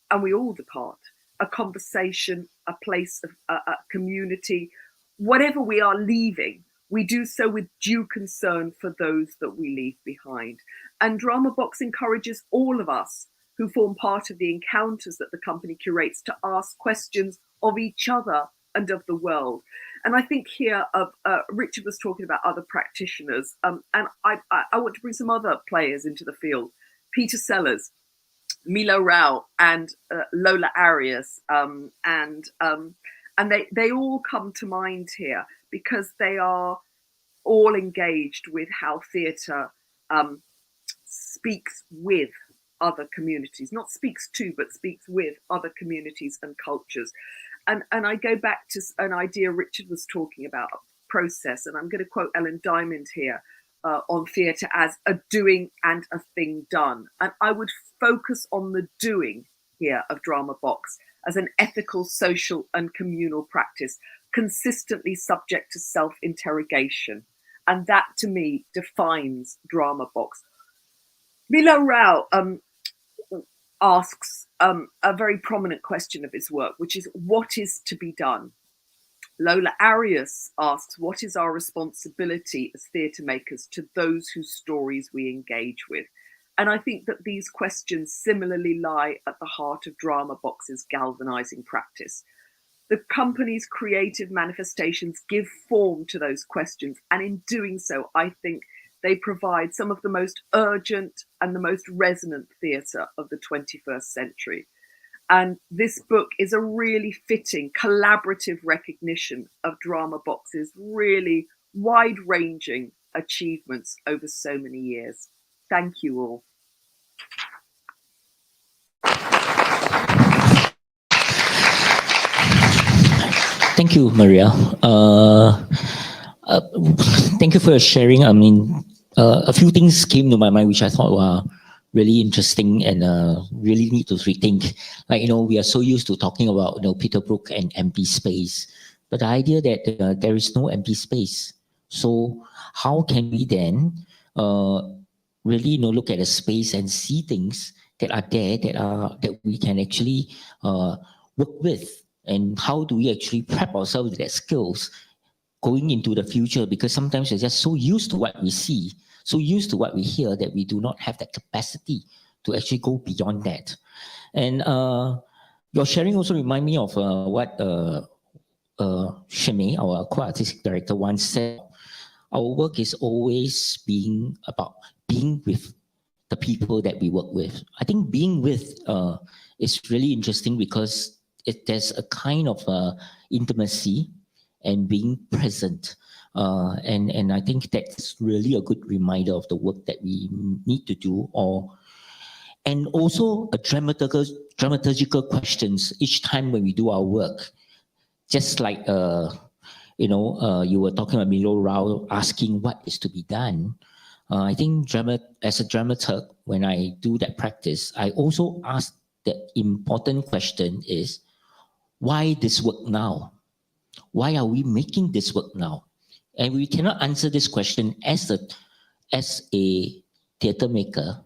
and we all depart, a conversation, a place of a community, whatever we are leaving, we do so with due concern for those that we leave behind. And Drama Box encourages all of us who form part of the encounters that the company curates to ask questions of each other and of the world. And I think here, Richard was talking about other practitioners, and I want to bring some other players into the field. Peter Sellers, Milo Rao, and Lola Arias, and they all come to mind here because they are all engaged with how theatre speaks with other communities, not speaks to, but speaks with other communities and cultures. And I go back to an idea Richard was talking about process, and I'm going to quote Ellen Diamond here on theatre as a doing and a thing done. And I would focus on the doing here of Drama Box as an ethical, social and communal practice, consistently subject to self-interrogation. And that, to me, defines Drama Box. Milo Rao asks a very prominent question of his work, which is, what is to be done? Lola Arias asks, what is our responsibility as theatre makers to those whose stories we engage with? And I think that these questions similarly lie at the heart of Drama Box's galvanizing practice. The company's creative manifestations give form to those questions, and in doing so, I think they provide some of the most urgent and the most resonant theatre of the 21st century. And this book is a really fitting collaborative recognition of Drama Box's really wide-ranging achievements over so many years. Thank you all. Thank you, Maria. Thank you for sharing. I mean, a few things came to my mind which I thought were really interesting and really need to rethink. Like, we are so used to talking about, Peterbrook and empty space, but the idea that there is no empty space. So how can we then really, look at a space and see things that are there that we can actually work with? And how do we actually prep ourselves with that skills going into the future? Because sometimes we're just so used to what we see, so used to what we hear, that we do not have that capacity to actually go beyond that. And your sharing also remind me of what Shimei, our co-artistic director, once said. Our work is always being about being with the people that we work with. I think being with is really interesting because there's a kind of intimacy and being present. And I think that's really a good reminder of the work that we need to do. And also a dramaturgical questions each time when we do our work. Just like, you were talking about Milo Rao asking what is to be done. I think as a dramaturg, when I do that practice, I also ask the important question is, why this work now? Why are we making this work now? And we cannot answer this question as a theatre maker.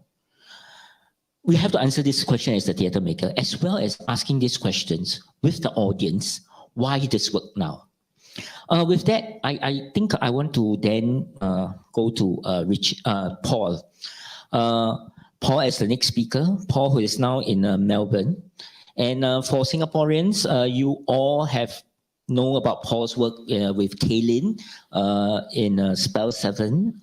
We have to answer this question as a theatre maker, as well as asking these questions with the audience. Why this work now? With that, I think I want to then go to Paul. Paul as the next speaker. Paul, who is now in Melbourne. And for Singaporeans, you all know about Paul's work with Kaylin in Spell 7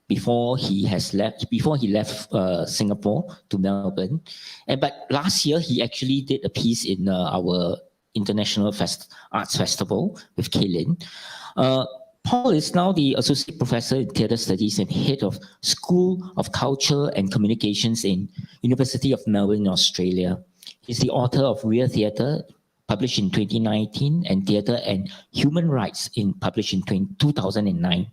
before he left Singapore to Melbourne. But last year, he actually did a piece in our International Arts Festival with Kaylin. Paul is now the Associate Professor in Theatre Studies and Head of School of Culture and Communications in University of Melbourne in Australia. He's the author of Real Theatre, published in 2019, and Theatre and Human Rights, published in 2009.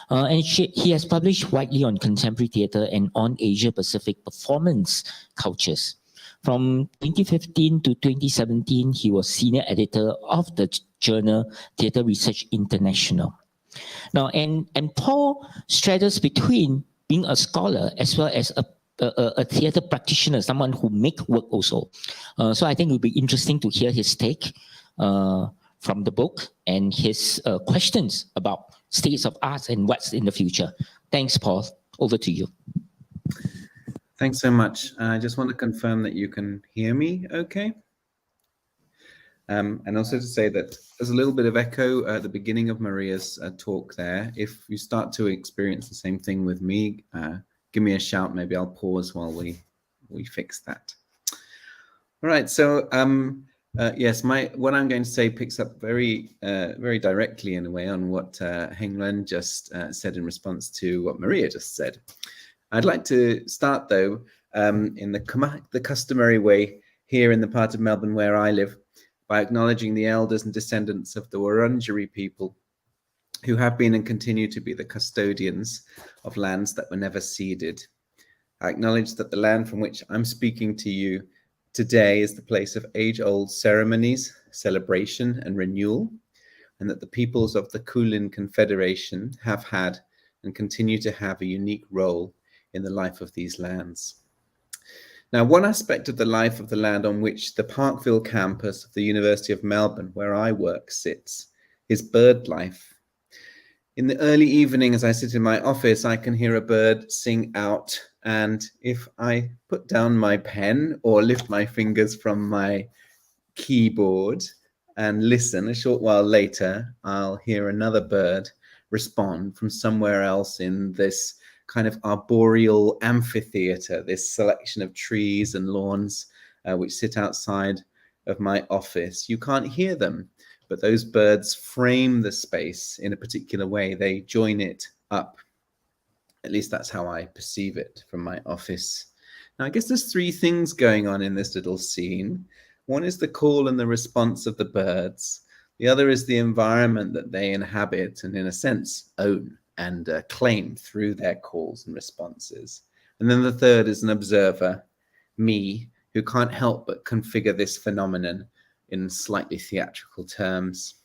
And he has published widely on contemporary theatre and on Asia-Pacific performance cultures. From 2015 to 2017, he was senior editor of the journal Theatre Research International. Now, and Paul straddles between being a scholar as well as a theatre practitioner, someone who make work also. So I think it would be interesting to hear his take from the book and his questions about states of arts and what's in the future. Thanks, Paul. Over to you. Thanks so much. I just want to confirm that you can hear me okay. And also to say that there's a little bit of echo at the beginning of Maria's talk there. If you start to experience the same thing with me, give me a shout. Maybe I'll pause while we fix that. All right. So yes, what I'm going to say picks up very directly in a way on what Heng Leun just said in response to what Maria just said. I'd like to start though in the customary way here in the part of Melbourne where I live, by acknowledging the elders and descendants of the Wurundjeri people who have been and continue to be the custodians of lands that were never ceded. I acknowledge that the land from which I'm speaking to you today is the place of age-old ceremonies, celebration, and renewal, and that the peoples of the Kulin Confederation have had and continue to have a unique role in the life of these lands. Now, one aspect of the life of the land on which the Parkville campus of the University of Melbourne, where I work, sits, is bird life. In the early evening, as I sit in my office, I can hear a bird sing out, and if I put down my pen or lift my fingers from my keyboard and listen, a short while later, I'll hear another bird respond from somewhere else in this kind of arboreal amphitheater, this selection of trees and lawns which sit outside of my office. You can't hear them, but those birds frame the space in a particular way. They join it up. At least that's how I perceive it from my office. Now, I guess there's three things going on in this little scene. One is the call and the response of the birds. The other is the environment that they inhabit and, in a sense, own and claim through their calls and responses. And then the third is an observer, me, who can't help but configure this phenomenon in slightly theatrical terms.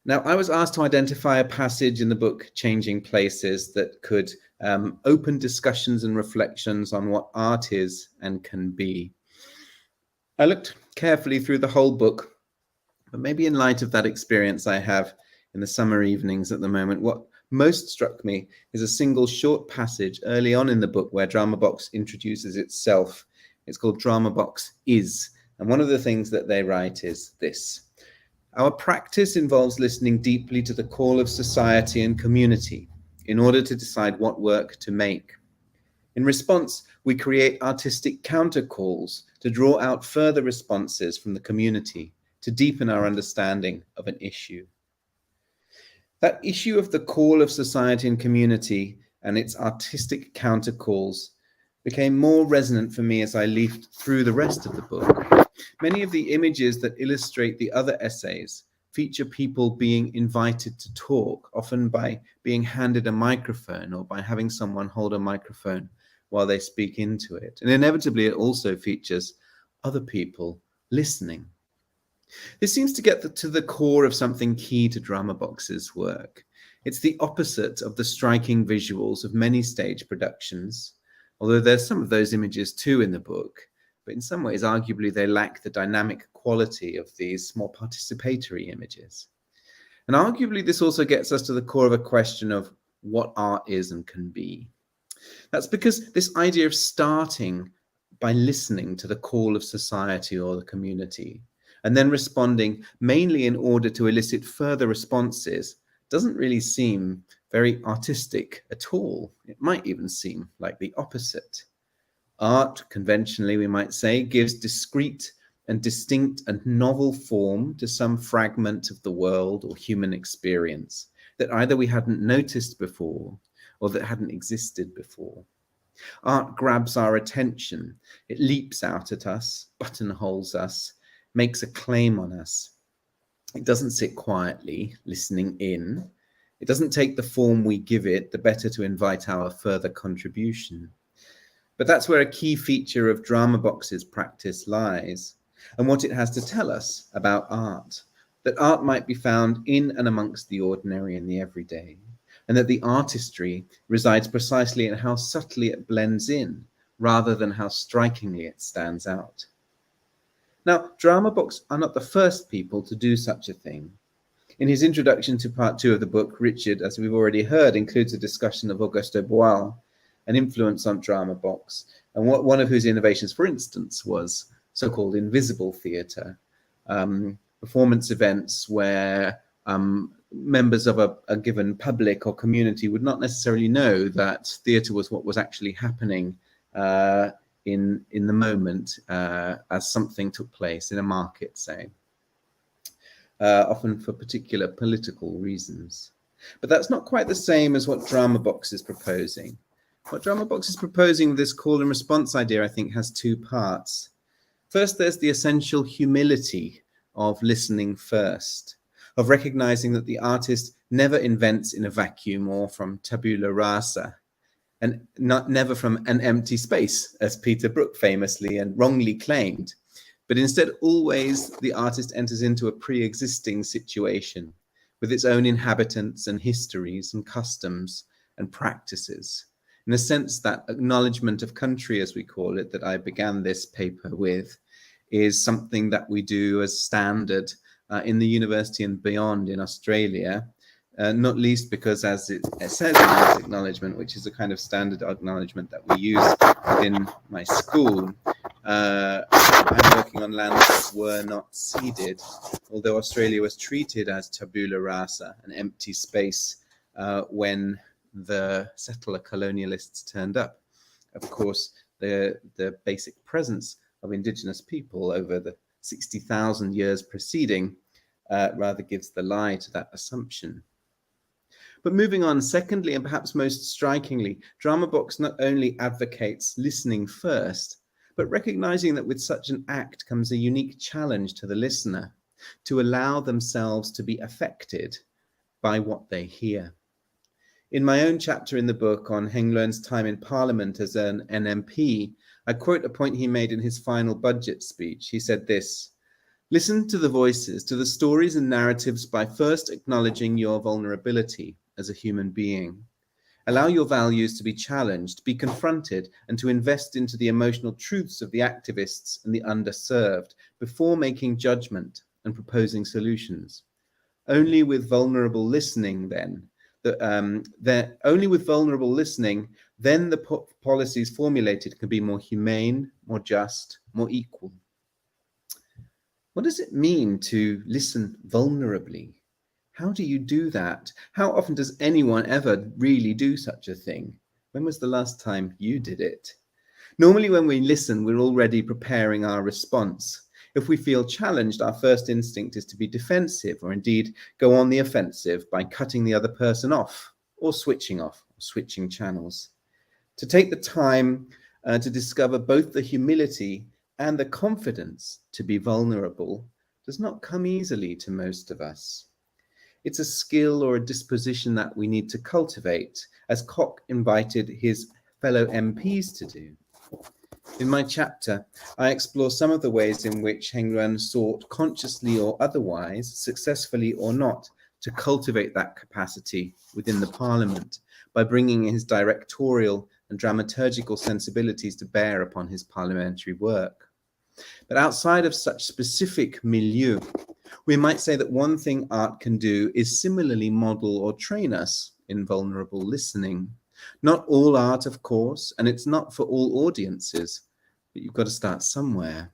Now, I was asked to identify a passage in the book Changing Places that could open discussions and reflections on what art is and can be. I looked carefully through the whole book, but maybe in light of that experience I have in the summer evenings at the moment, what most struck me is a single short passage early on in the book where Drama Box introduces itself. It's called Drama Box Is. And one of the things that they write is this: our practice involves listening deeply to the call of society and community in order to decide what work to make. In response, we create artistic countercalls to draw out further responses from the community to deepen our understanding of an issue. That issue of the call of society and community and its artistic countercalls became more resonant for me as I leafed through the rest of the book. Many of the images that illustrate the other essays feature people being invited to talk, often by being handed a microphone or by having someone hold a microphone while they speak into it. And inevitably, it also features other people listening. This seems to get to the core of something key to Drama Box's work. It's the opposite of the striking visuals of many stage productions, although there's some of those images too in the book, but in some ways, arguably, they lack the dynamic quality of these more participatory images. And arguably, this also gets us to the core of a question of what art is and can be. That's because this idea of starting by listening to the call of society or the community, and then responding mainly in order to elicit further responses, doesn't really seem very artistic at all. It might even seem like the opposite. Art, conventionally we might say, gives discrete and distinct and novel form to some fragment of the world or human experience that either we hadn't noticed before or that hadn't existed before. Art grabs our attention. It leaps out at us, buttonholes us, makes a claim on us. It doesn't sit quietly, listening in. It doesn't take the form we give it, the better to invite our further contribution. But that's where a key feature of Drama Box's practice lies, and what it has to tell us about art, that art might be found in and amongst the ordinary and the everyday, and that the artistry resides precisely in how subtly it blends in, rather than how strikingly it stands out. Now, Drama Box are not the first people to do such a thing. In his introduction to part 2 of the book, Richard, as we've already heard, includes a discussion of Auguste Boal, an influence on Drama Box, and one of whose innovations, for instance, was so-called invisible theatre, performance events where members of a given public or community would not necessarily know that theatre was what was actually happening in the moment as something took place in a market, say, often for particular political reasons. But that's not quite the same as what Drama Box is proposing. What Drama Box is proposing with this call and response idea, I think, has 2 parts. First, there's the essential humility of listening first, of recognizing that the artist never invents in a vacuum or from tabula rasa, and never from an empty space, as Peter Brook famously and wrongly claimed, but instead always the artist enters into a pre-existing situation with its own inhabitants and histories and customs and practices. In a sense, that acknowledgement of country, as we call it, that I began this paper with, is something that we do as standard in the university and beyond in Australia, not least because, as it says in this acknowledgement, which is a kind of standard acknowledgement that we use within my school, I'm working on lands that were not ceded, although Australia was treated as tabula rasa, an empty space, when the settler colonialists turned up. Of course, the basic presence of indigenous people over the 60,000 years preceding rather gives the lie to that assumption. But moving on, secondly, and perhaps most strikingly, Drama Box not only advocates listening first, but recognizing that with such an act comes a unique challenge to the listener to allow themselves to be affected by what they hear. In my own chapter in the book on Heng Leun's time in Parliament as an MP, I quote a point he made in his final budget speech. He said this: "Listen to the voices, to the stories and narratives by first acknowledging your vulnerability as a human being. Allow your values to be challenged, be confronted, and to invest into the emotional truths of the activists and the underserved before making judgment and proposing solutions. Only with vulnerable listening, then the policies formulated can be more humane, more just, more equal." What does it mean to listen vulnerably? How do you do that? How often does anyone ever really do such a thing? When was the last time you did it? Normally when we listen, we're already preparing our response. If we feel challenged, our first instinct is to be defensive, or indeed go on the offensive by cutting the other person off, or switching channels. To take the time to discover both the humility and the confidence to be vulnerable does not come easily to most of us. It's a skill or a disposition that we need to cultivate, as Koch invited his fellow MPs to do. In my chapter, I explore some of the ways in which Heng Leun sought, consciously or otherwise, successfully or not, to cultivate that capacity within the Parliament by bringing his directorial and dramaturgical sensibilities to bear upon his parliamentary work. But outside of such specific milieu, we might say that one thing art can do is similarly model or train us in vulnerable listening. Not all art, of course, and it's not for all audiences, but you've got to start somewhere.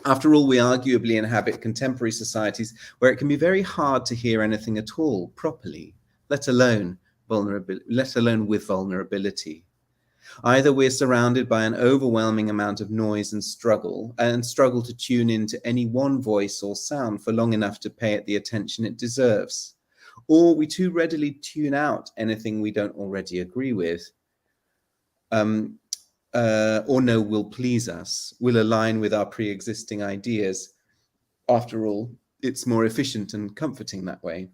After all, we arguably inhabit contemporary societies where it can be very hard to hear anything at all properly, let alone with vulnerability. Either we're surrounded by an overwhelming amount of noise and struggle to tune into any one voice or sound for long enough to pay it the attention it deserves, or we too readily tune out anything we don't already agree with, or know will please us, will align with our pre-existing ideas. After all, it's more efficient and comforting that way.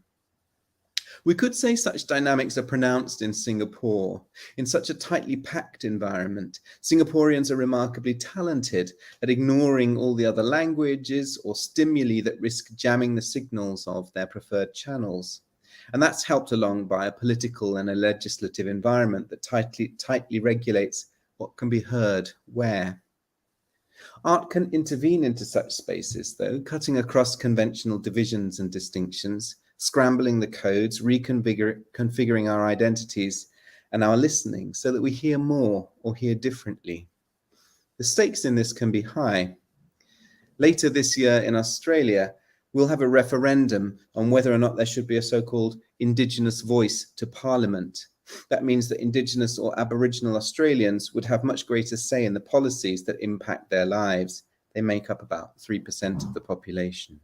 We could say such dynamics are pronounced in Singapore. In such a tightly packed environment, Singaporeans are remarkably talented at ignoring all the other languages or stimuli that risk jamming the signals of their preferred channels. And that's helped along by a political and a legislative environment that tightly regulates what can be heard where. Art can intervene into such spaces, though, cutting across conventional divisions and distinctions, scrambling the codes, reconfiguring our identities and our listening so that we hear more or hear differently. The stakes in this can be high. Later this year in Australia, we'll have a referendum on whether or not there should be a so-called Indigenous voice to Parliament. That means that Indigenous or Aboriginal Australians would have much greater say in the policies that impact their lives. They make up about 3% of the population.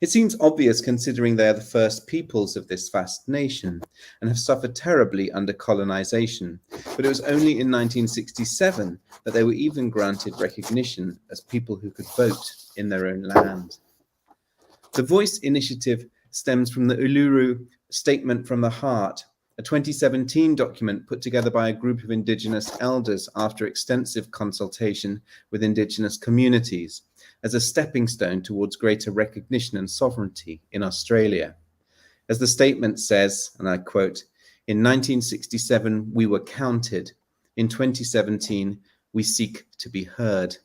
It seems obvious considering they are the first peoples of this vast nation and have suffered terribly under colonization, but it was only in 1967 that they were even granted recognition as people who could vote in their own land. The Voice initiative stems from the Uluru Statement from the Heart, a 2017 document put together by a group of Indigenous elders after extensive consultation with Indigenous communities as a stepping stone towards greater recognition and sovereignty in Australia. As the statement says, and I quote, "In 1967, we were counted. In 2017, we seek to be heard."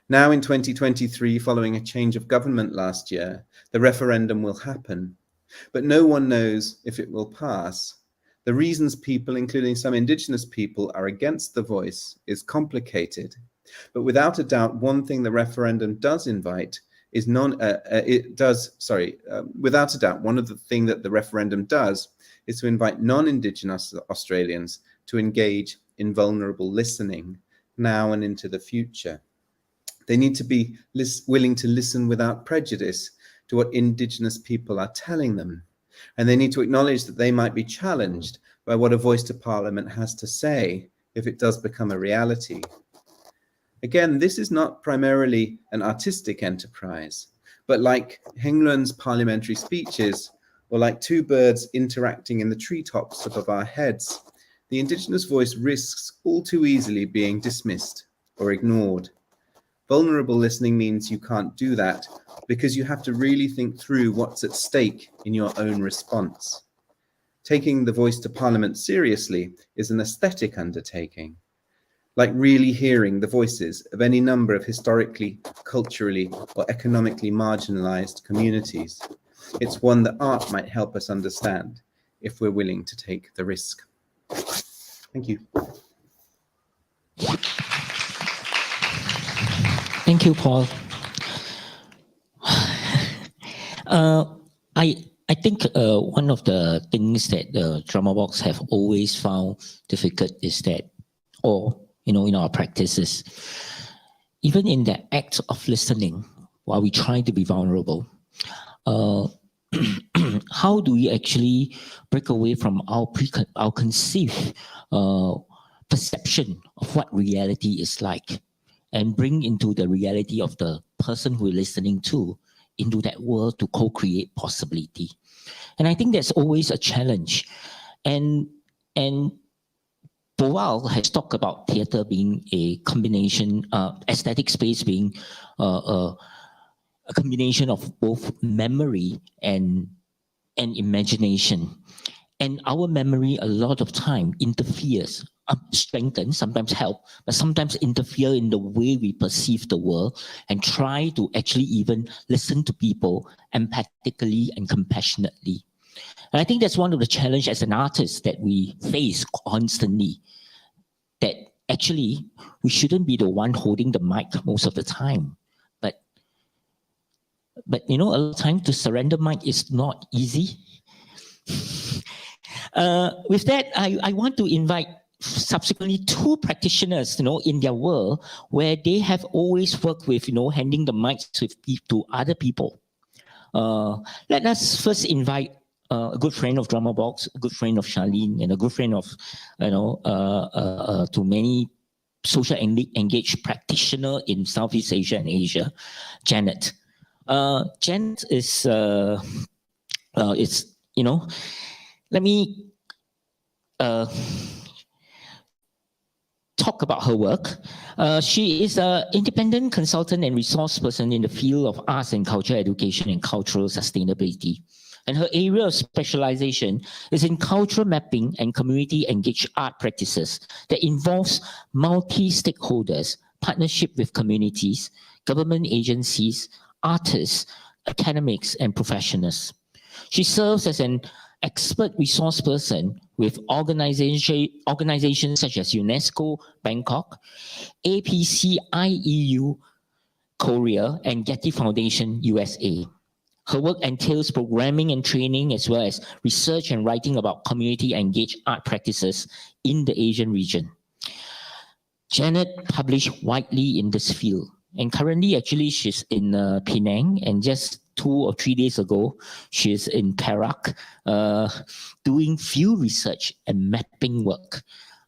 Now in 2023, following a change of government last year, the referendum will happen, but no one knows if it will pass. The reasons people, including some Indigenous people, are against the voice is complicated, but without a doubt, one thing the referendum does invite is without a doubt, one of the things that the referendum does is to invite non-Indigenous Australians to engage in vulnerable listening now and into the future. They need to be willing to listen without prejudice to what Indigenous people are telling them. And they need to acknowledge that they might be challenged by what a voice to Parliament has to say if it does become a reality. Again, this is not primarily an artistic enterprise, but like Heng Leun's parliamentary speeches, or like two birds interacting in the treetops above our heads, the Indigenous voice risks all too easily being dismissed or ignored. Vulnerable listening means you can't do that because you have to really think through what's at stake in your own response. Taking the voice to Parliament seriously is an aesthetic undertaking, like really hearing the voices of any number of historically, culturally, or economically marginalized communities. It's one that art might help us understand if we're willing to take the risk. Thank you. Thank you, Paul. I think one of the things that the drama box have always found difficult is that, in our practices, even in the act of listening, while we try to be vulnerable, how do we actually break away from our conceived perception of what reality is like, and bring into the reality of the person who we're listening to into that world to co-create possibility? And I think that's always a challenge. And Boal has talked about theatre being a combination, aesthetic space being a combination of both memory and imagination. And our memory a lot of time interferes, strengthens, sometimes help, but sometimes interfere in the way we perceive the world and try to actually even listen to people empathically and compassionately. And I think that's one of the challenges as an artist that we face constantly, that actually we shouldn't be the one holding the mic most of the time. But a lot of time to surrender mic is not easy. With that, I want to invite subsequently two practitioners, in their world where they have always worked with, handing the mics to other people. Let us first invite a good friend of Drama Box, a good friend of Charlene, and a good friend of, to many social engaged practitioner in Southeast Asia and Asia, Janet. Janet is, let me talk about her work. She is an independent consultant and resource person in the field of arts and culture education and cultural sustainability. And her area of specialization is in cultural mapping and community engaged art practices that involves multi-stakeholders, partnership with communities, government agencies, artists, academics, and professionals. She serves as an expert resource person with organizations such as UNESCO Bangkok, APC IEU Korea, and Getty Foundation USA. Her work entails programming and training, as well as research and writing about community engaged art practices in the Asian region. Janet published widely in this field, and currently actually she's in Penang, and just 2 or 3 days ago, she's in Perak doing field research and mapping work.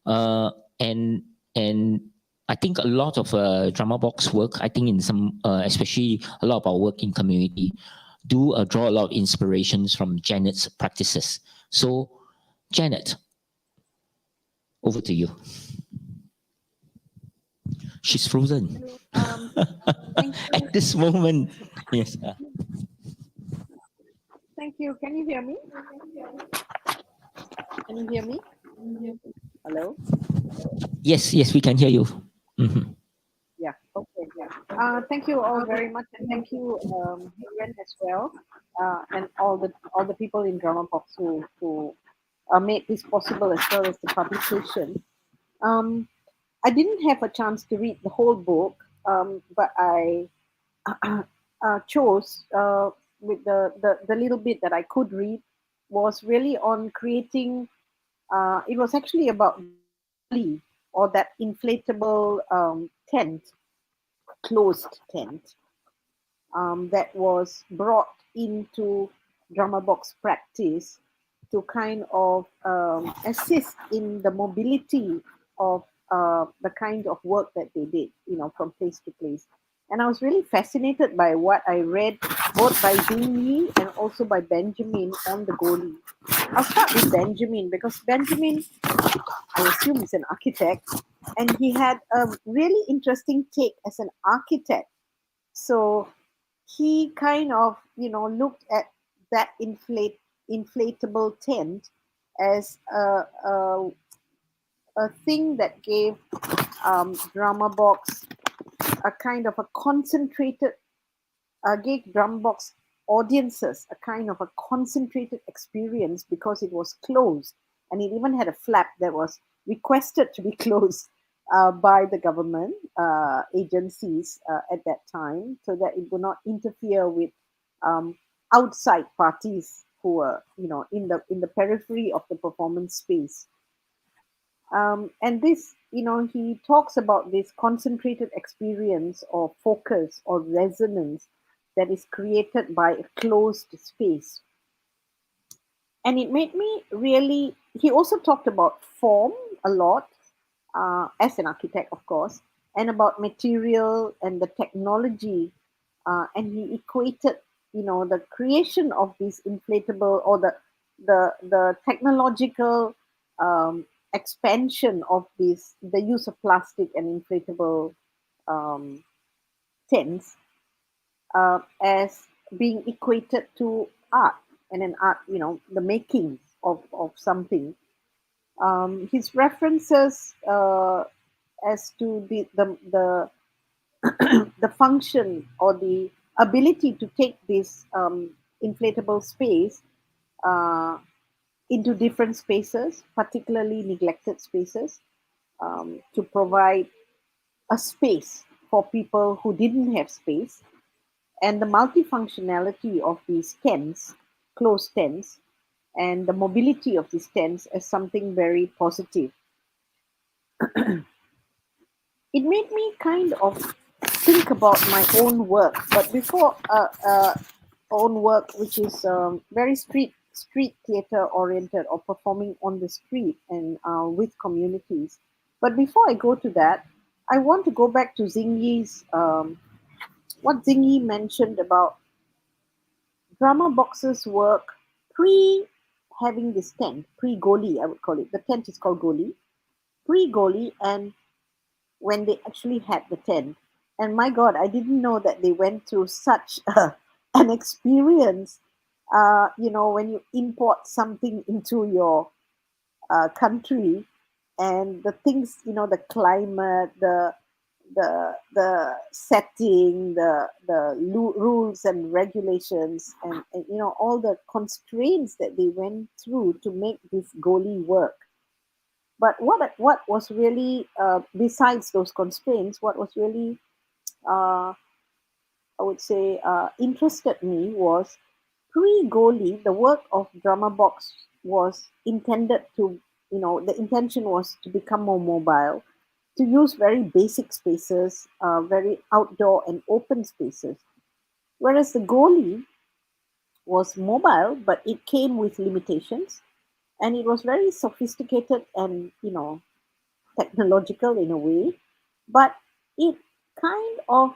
And I think a lot of Drama Box work, I think in some, especially a lot of our work in community, do draw a lot of inspirations from Janet's practices. So, Janet, over to you. She's frozen. Thank you. At this moment, yes. Thank you. Can you hear me? Can you hear me? Hello? Yes, we can hear you. Mhm. Yeah. Okay. Yeah. Thank you all very much, and thank you, Leun as well, and all the people in Drama Box who made this possible, as well as the publication. I didn't have a chance to read the whole book, but I chose with the little bit that I could read was really on creating. It was actually about Pillai, or that inflatable tent, closed tent, that was brought into Drama Box practice to kind of assist in the mobility of the kind of work that they did, from place to place. And I was really fascinated by what I read, both by Zing and also by Benjamin on the Goli. I'll start with Benjamin, because Benjamin, I assume, is an architect, and he had a really interesting take as an architect. So he kind of, looked at that inflatable tent as a thing that gave Drama Box a kind of a concentrated, gave Drama Box audiences a kind of a concentrated experience, because it was closed, and it even had a flap that was requested to be closed by the government agencies at that time, so that it would not interfere with outside parties who were, in the periphery of the performance space. And this, he talks about this concentrated experience or focus or resonance that is created by a closed space. And it made me really, he also talked about form a lot, as an architect, of course, and about material and the technology. And he equated, the creation of this inflatable, or the technological expansion of this, the use of plastic and inflatable tents, as being equated to art, and an art, the making of something. His references as to the the function or the ability to take this inflatable space into different spaces, particularly neglected spaces, to provide a space for people who didn't have space, and the multifunctionality of these tents, closed tents, and the mobility of these tents as something very positive. It made me kind of think about my own work, but before own work, which is very street theater oriented, or performing on the street and with communities. But before I go to that, I want to go back to Zingyi's what Zingyi mentioned about Drama Box's work pre having this tent, pre-Goli, I would call it. The tent is called Goli. Pre-Goli, and when they actually had the tent. And my God, I didn't know that they went through such an experience. When you import something into your country, and the things, the climate, the setting, the rules and regulations, and all the constraints that they went through to make this Goli work. But what was really, besides those constraints, what was really, I would say, interested me was pre-Goli, the work of Drama Box was intended to, the intention was to become more mobile, to use very basic spaces, very outdoor and open spaces. Whereas the Goli was mobile, but it came with limitations, and it was very sophisticated and, technological in a way, but it kind of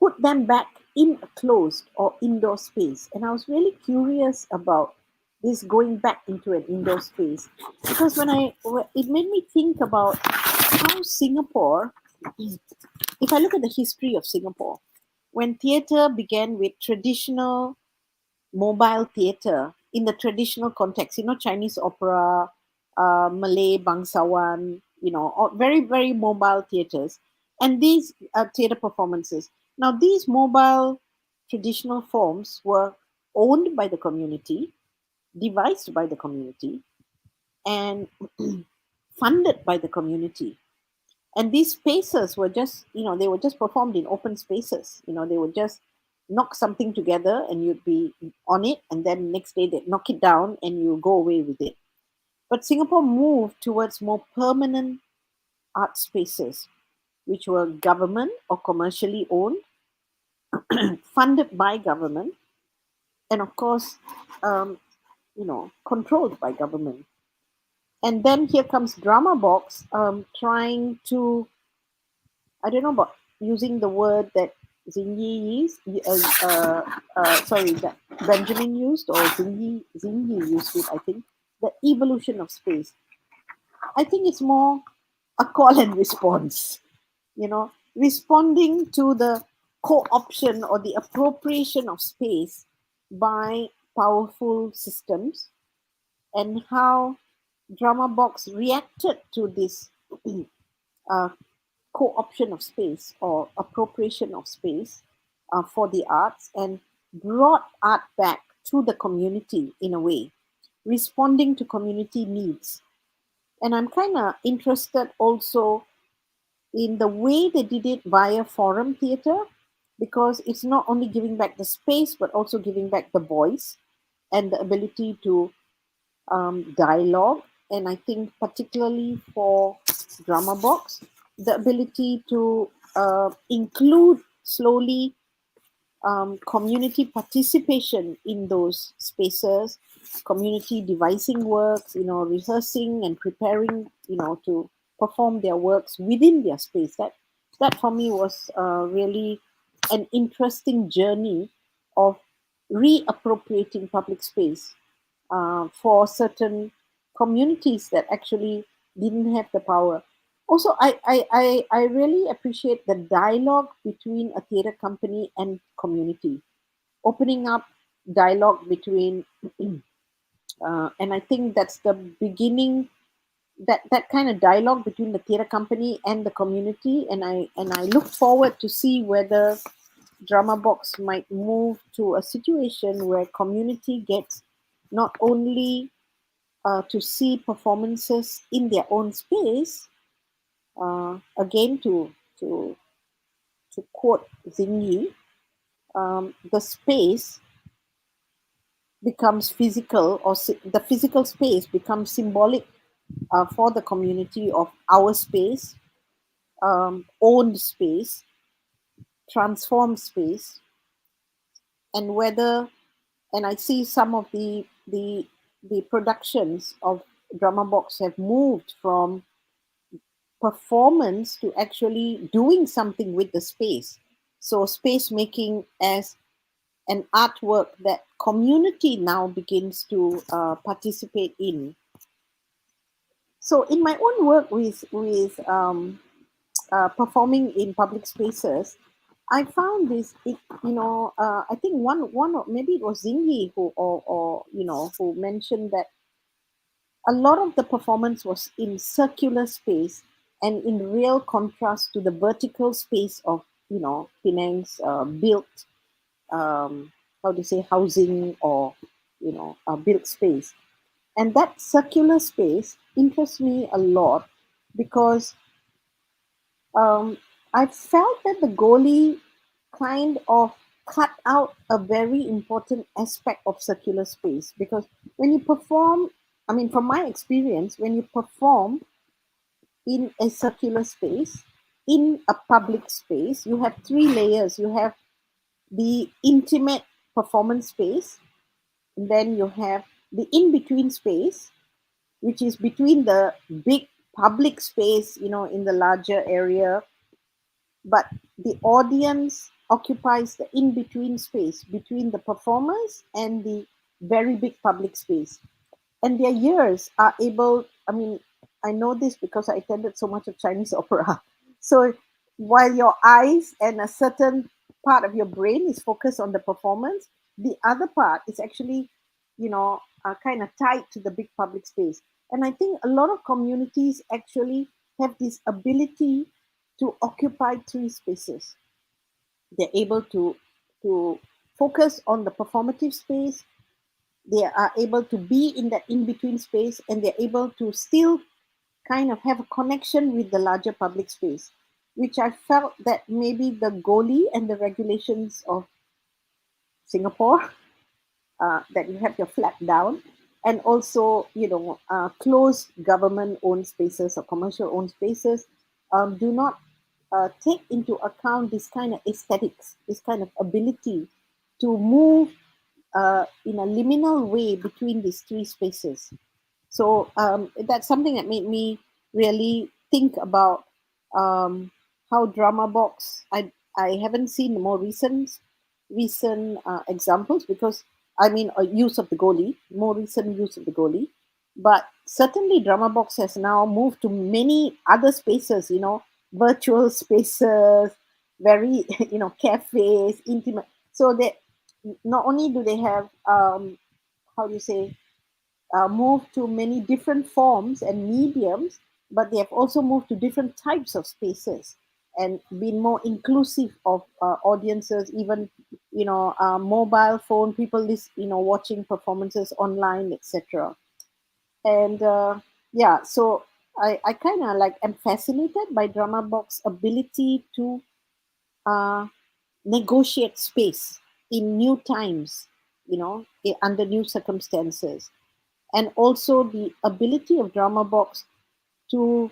put them back in a closed or indoor space. And I was really curious about this going back into an indoor space, because it made me think about how Singapore, if I look at the history of Singapore, when theatre began with traditional mobile theatre in the traditional context, Chinese opera, Malay bangsawan, very, very mobile theatres, and these theatre performances. Now, these mobile traditional forms were owned by the community, devised by the community, and funded by the community. And these spaces were just, they were just performed in open spaces. They would just knock something together and you'd be on it, and then next day they'd knock it down and you go away with it. But Singapore moved towards more permanent art spaces, which were government or commercially owned, funded by government, and of course, controlled by government. And then here comes Drama Box, trying to, I don't know about using the word that that Benjamin used, or Zingi used it, I think, the evolution of space. I think it's more a call and response, responding to the co-option or the appropriation of space by powerful systems, and how Drama Box reacted to this co-option of space or appropriation of space for the arts, and brought art back to the community in a way, responding to community needs. And I'm kind of interested also in the way they did it via forum theatre, because it's not only giving back the space, but also giving back the voice and the ability to dialogue. And I think particularly for Drama Box, the ability to include slowly community participation in those spaces, community devising works, rehearsing and preparing, to perform their works within their space. That for me was really an interesting journey of reappropriating public space for certain communities that actually didn't have the power. Also, I really appreciate the dialogue between a theatre company and community, opening up dialogue between, and I think that's the beginning, that kind of dialogue between the theatre company and the community. And I look forward to see whether Drama Box might move to a situation where community gets not only to see performances in their own space. Again, to quote Zingi, the space becomes physical, or the physical space becomes symbolic for the community of our space, owned space, transformed space, and whether, and I see some of the productions of Drama Box have moved from performance to actually doing something with the space. So space making as an artwork that community now begins to participate in. So in my own work with performing in public spaces, I found this, I think one maybe it was Zingi who who mentioned that a lot of the performance was in circular space, and in real contrast to the vertical space of, Penang's built, housing, or, built space. And that circular space interests me a lot, because I felt that the Goli kind of cut out a very important aspect of circular space, because when you perform, from my experience, when you perform in a circular space, in a public space, you have three layers. You have the intimate performance space, and then you have the in-between space, which is between the big public space, in the larger area, but the audience occupies the in-between space between the performers and the very big public space. And their ears are able, I mean, I know this because I attended so much of Chinese opera. So while your eyes and a certain part of your brain is focused on the performance, the other part is actually, kind of tied to the big public space. And I think a lot of communities actually have this ability to occupy three spaces. They're able to focus on the performative space. They are able to be in that in-between space, and they're able to still kind of have a connection with the larger public space, which I felt that maybe the GOLI and the regulations of Singapore, that you have your flag down, and also, closed government-owned spaces or commercial-owned spaces do not take into account this kind of aesthetics, this kind of ability to move in a liminal way between these three spaces. So that's something that made me really think about how Drama Box, I haven't seen the more recent examples, because use of the GOLI, more recent use of the GOLI, but certainly Drama Box has now moved to many other spaces, virtual spaces, very, cafes, intimate. So that not only do they have, moved to many different forms and mediums, but they have also moved to different types of spaces and been more inclusive of audiences, even, mobile phone, people, watching performances online, etc. And so I kind of am fascinated by Drama Box ability to negotiate space in new times, under new circumstances. And also the ability of Drama Box to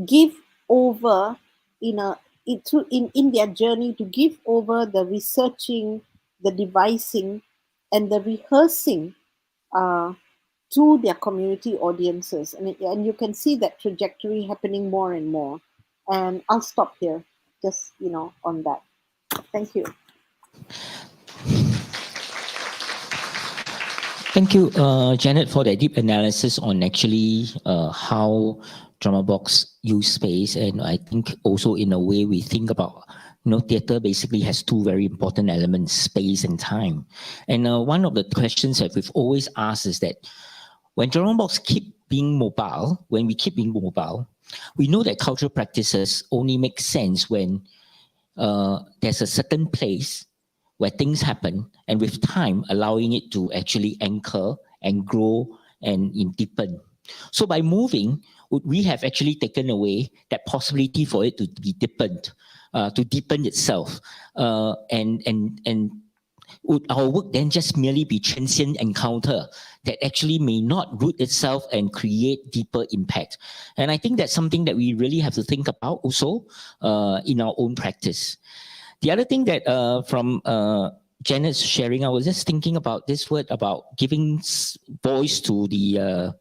give over in their journey, to give over the researching, the devising, and the rehearsing to their community audiences. And you can see that trajectory happening more and more. And I'll stop here, just, on that. Thank you. Thank you, Janet, for that deep analysis on actually how Drama Box use space. And I think also in a way we think about, theatre basically has two very important elements, space and time. And one of the questions that we've always asked is that when Drama Box keep being mobile, we know that cultural practices only make sense when there's a certain place where things happen, and with time, allowing it to actually anchor and grow and deepen. So by moving, we have actually taken away that possibility for it to be deepened, to deepen itself. And would our work then just merely be transient encounter that actually may not root itself and create deeper impact? And I think that's something that we really have to think about also in our own practice. The other thing that from Janet's sharing, I was just thinking about this word about giving voice to the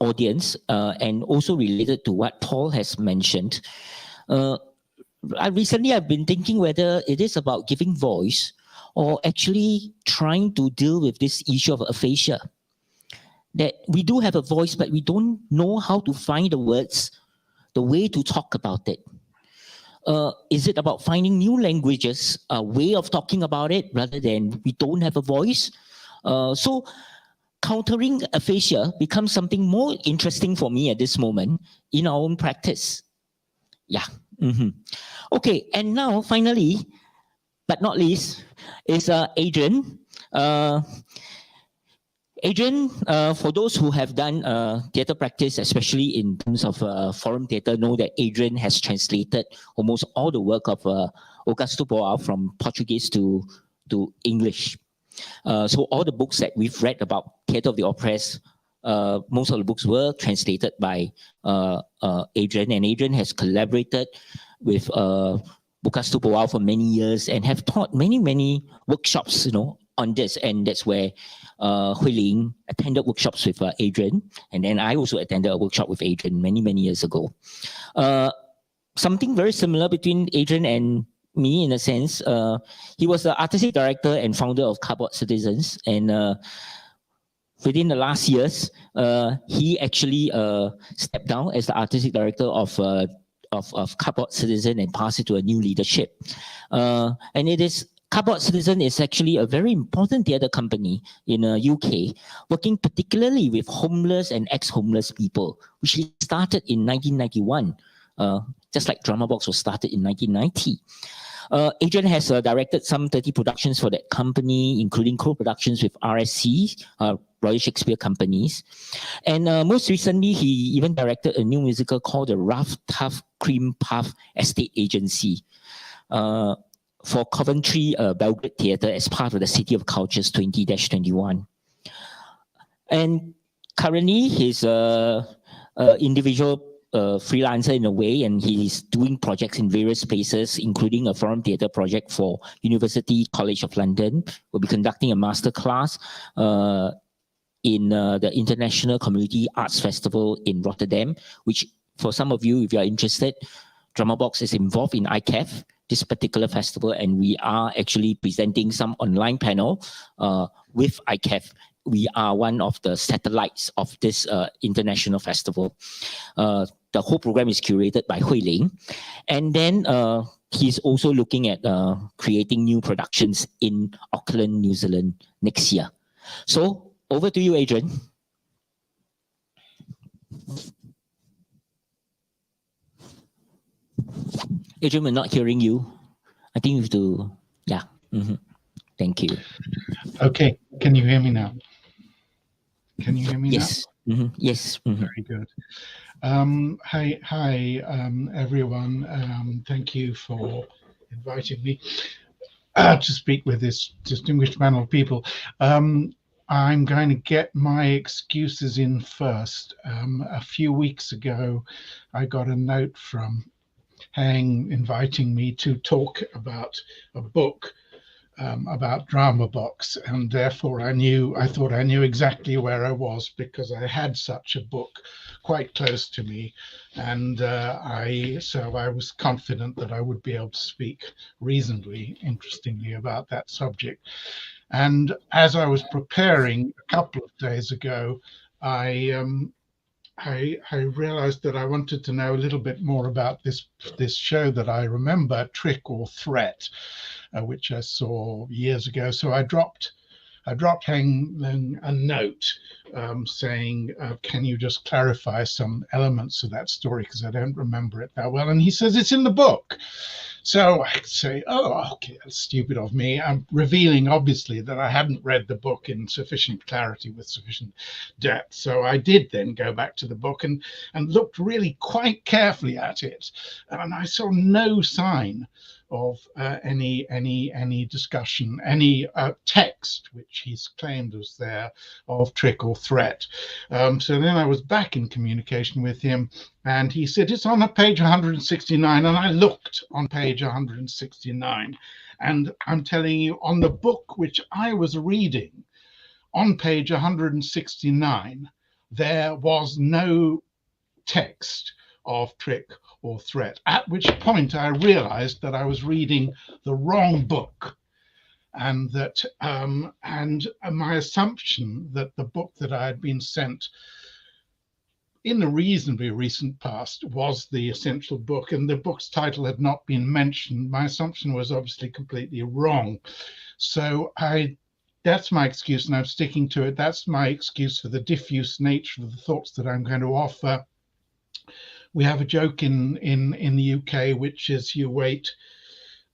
audience, and also related to what Paul has mentioned. Recently, I've been thinking whether it is about giving voice or actually trying to deal with this issue of aphasia. That we do have a voice, but we don't know how to find the words, the way to talk about it. Is it about finding new languages, a way of talking about it, rather than we don't have a voice? So countering aphasia becomes something more interesting for me at this moment in our own practice. Yeah. Okay, and now finally, but not least, is Adrian. Adrian, for those who have done theatre practice, especially in terms of forum theatre, know that Adrian has translated almost all the work of Augusto Boal from Portuguese to English. So all the books that we've read about Theatre of the Oppressed, most of the books were translated by Adrian, and Adrian has collaborated with Augusto Boal for many years and have taught many workshops, on this. And that's where Hui-Ling attended workshops with Adrian, and then I also attended a workshop with Adrian many years ago. something very similar between Adrian and me in a sense. He was the artistic director and founder of Cardboard Citizens, and within the last years, he actually stepped down as the artistic director of Cardboard Citizen and passed it to a new leadership. And it is Cardboard Citizen is actually a very important theatre company in the UK, working particularly with homeless and ex-homeless people, which he started in 1991, just like Drama Box was started in 1990. Adrian has directed some 30 productions for that company, including co-productions with RSC, Royal Shakespeare Companies. And most recently, he even directed a new musical called the Rough Tough Cream Puff Estate Agency for Coventry Belgrade Theatre as part of the City of Cultures 20-21. And currently, he's an individual freelancer in a way, and he's doing projects in various places, including a foreign theatre project for University College of London. We'll be conducting a masterclass in the International Community Arts Festival in Rotterdam, which for some of you, if you are interested, Drama Box is involved in ICAF, this particular festival, and we are actually presenting some online panel with ICAF. We are one of the satellites of this international festival. The whole program is curated by Hui Ling. And then he's also looking at creating new productions in Auckland, New Zealand next year. So over to you, Adrian. Adrian, we're not hearing you. I think you have to, yeah. Thank you. Okay, can you hear me now? Can you hear me yes. now? Yes. Very good. Hi, everyone. Thank you for inviting me to speak with this distinguished panel of people. I'm going to get my excuses in first. A few weeks ago, I got a note from Heng inviting me to talk about a book about Drama Box, and therefore I thought I knew exactly where I was, because I had such a book quite close to me, and so I was confident that I would be able to speak reasonably interestingly about that subject. And as I was preparing a couple of days ago, I realized that I wanted to know a little bit more about this show that I remember, Trick or Threat, which I saw years ago. So I dropped Heng a note saying, can you just clarify some elements of that story, because I don't remember it that well. And he says it's in the book. So I say, oh, okay, that's stupid of me. I'm revealing, obviously, that I hadn't read the book in sufficient clarity with sufficient depth. So I did then go back to the book and looked really quite carefully at it. And I saw no sign of any discussion, any text, which he's claimed was there, of Trick or Threat. So then I was back in communication with him, and he said, it's on page 169, and I looked on page 169, and I'm telling you, on the book which I was reading, on page 169, there was no text of Trick or Threat, at which point I realized that I was reading the wrong book, and that and my assumption that the book that I had been sent in the reasonably recent past was the essential book, and the book's title had not been mentioned. My assumption was obviously completely wrong. So that's my excuse, and I'm sticking to it. That's my excuse for the diffuse nature of the thoughts that I'm going to offer. We have a joke in the UK, which is you wait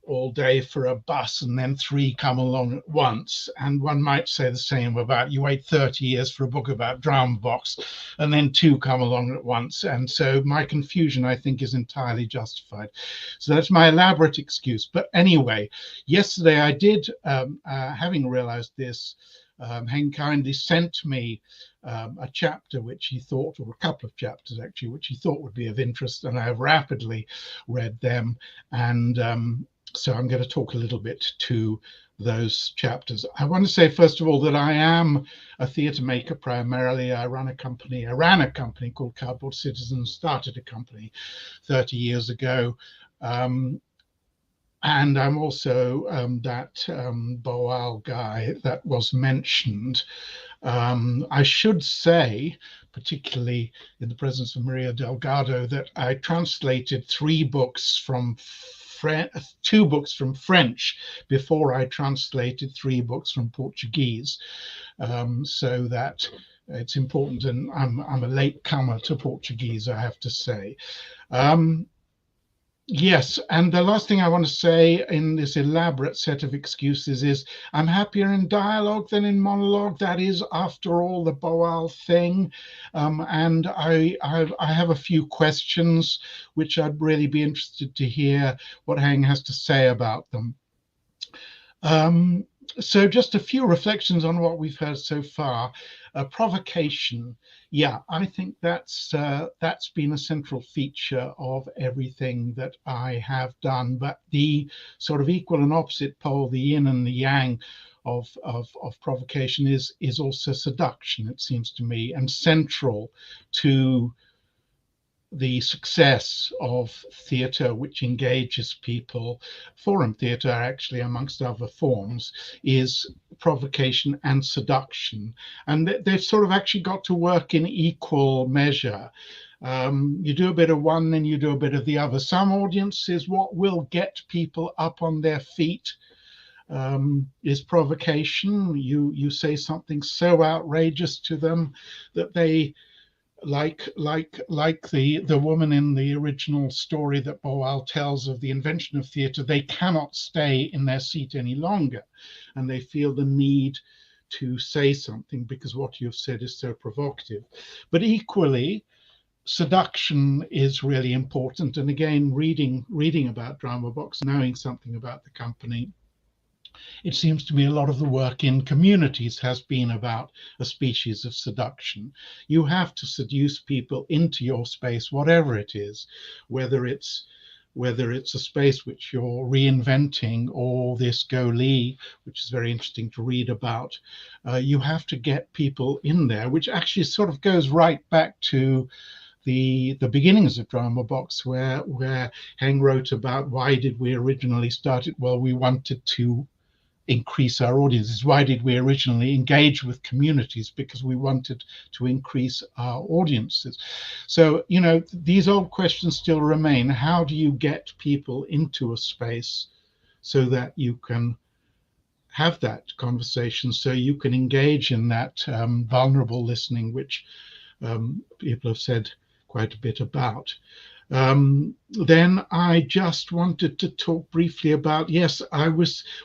all day for a bus and then 3 come along at once. And one might say the same about you wait 30 years for a book about Drama Box and then 2 come along at once. And so my confusion, I think, is entirely justified. So that's my elaborate excuse. But anyway, yesterday I did, having realized this, Heng kindly sent me a chapter which he thought, or a couple of chapters actually, which he thought would be of interest, and I have rapidly read them. And So I'm going to talk a little bit to those chapters. I want to say, first of all, that I am a theatre maker primarily. I ran a company called Cardboard Citizens, started a company 30 years ago. And I'm also that Boal guy that was mentioned. I should say, particularly in the presence of Maria Delgado, that I translated 2 books from French before I translated 3 books from Portuguese, so that it's important. And I'm a late comer to Portuguese, I have to say. Yes, and the last thing I want to say in this elaborate set of excuses is I'm happier in dialogue than in monologue. That is, after all, the Boal thing. And I have a few questions which I'd really be interested to hear what Heng has to say about them. So just a few reflections on what we've heard so far. Provocation. Yeah, I think that's been a central feature of everything that I have done. But the sort of equal and opposite pole, the yin and the yang of provocation is also seduction, it seems to me, and central to the success of theatre which engages people. Forum theatre, actually, amongst other forms, is provocation and seduction, and they've sort of actually got to work in equal measure. You do a bit of one, then you do a bit of the other. Some audiences, what will get people up on their feet is provocation. You say something so outrageous to them that they, like the woman in the original story that Boal tells of the invention of theatre, they cannot stay in their seat any longer, and they feel the need to say something because what you've said is so provocative. But equally, seduction is really important. And again, reading about Drama Box, knowing something about the company, it seems to me a lot of the work in communities has been about a species of seduction. You have to seduce people into your space, whatever it is, whether it's a space which you're reinventing or this Gough, which is very interesting to read about. You have to get people in there, which actually sort of goes right back to the beginnings of Drama Box, where Heng wrote about why did we originally start it? Well, we wanted to increase our audiences. Why did we originally engage with communities? Because we wanted to increase our audiences. So, you know, these old questions still remain. How do you get people into a space so that you can have that conversation, so you can engage in that vulnerable listening, which people have said quite a bit about. Then I just wanted to talk briefly about, yes,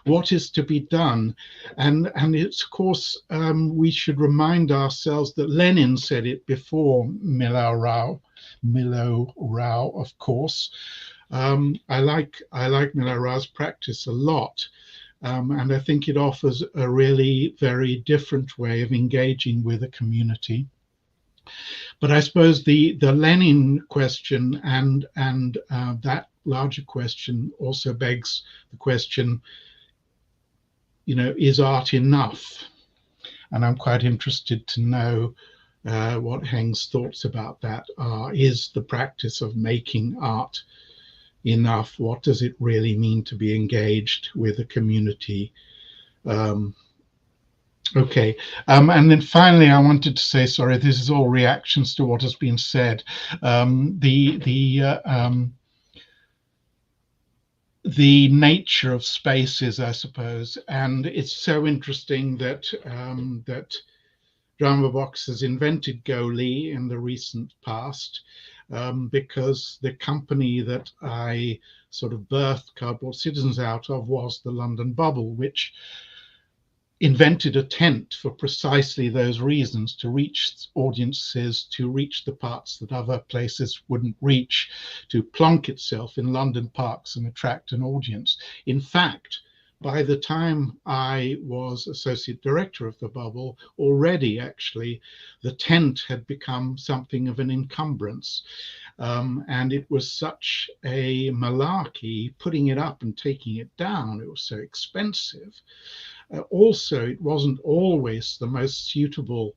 what is to be done. And it's, of course, we should remind ourselves that Lenin said it before Milo Rao, of course. I like Milo Rao's practice a lot. And I think it offers a really very different way of engaging with a community. But I suppose the Lenin question and that larger question also begs the question, you know, is art enough? And I'm quite interested to know what Heng's thoughts about that are. Is the practice of making art enough? What does it really mean to be engaged with a community? Okay, and then finally, I wanted to say, sorry, this is all reactions to what has been said. The nature of spaces, I suppose, and it's so interesting that that Drama Box has invented Gough in the recent past, because the company that I sort of birthed Cardboard Citizens out of was the London Bubble, which invented a tent for precisely those reasons, to reach audiences, to reach the parts that other places wouldn't reach, to plonk itself in London parks and attract an audience. In fact, by the time I was associate director of the Bubble, already actually the tent had become something of an encumbrance. And it was such a malarkey putting it up and taking it down. It was so expensive. Also, it wasn't always the most suitable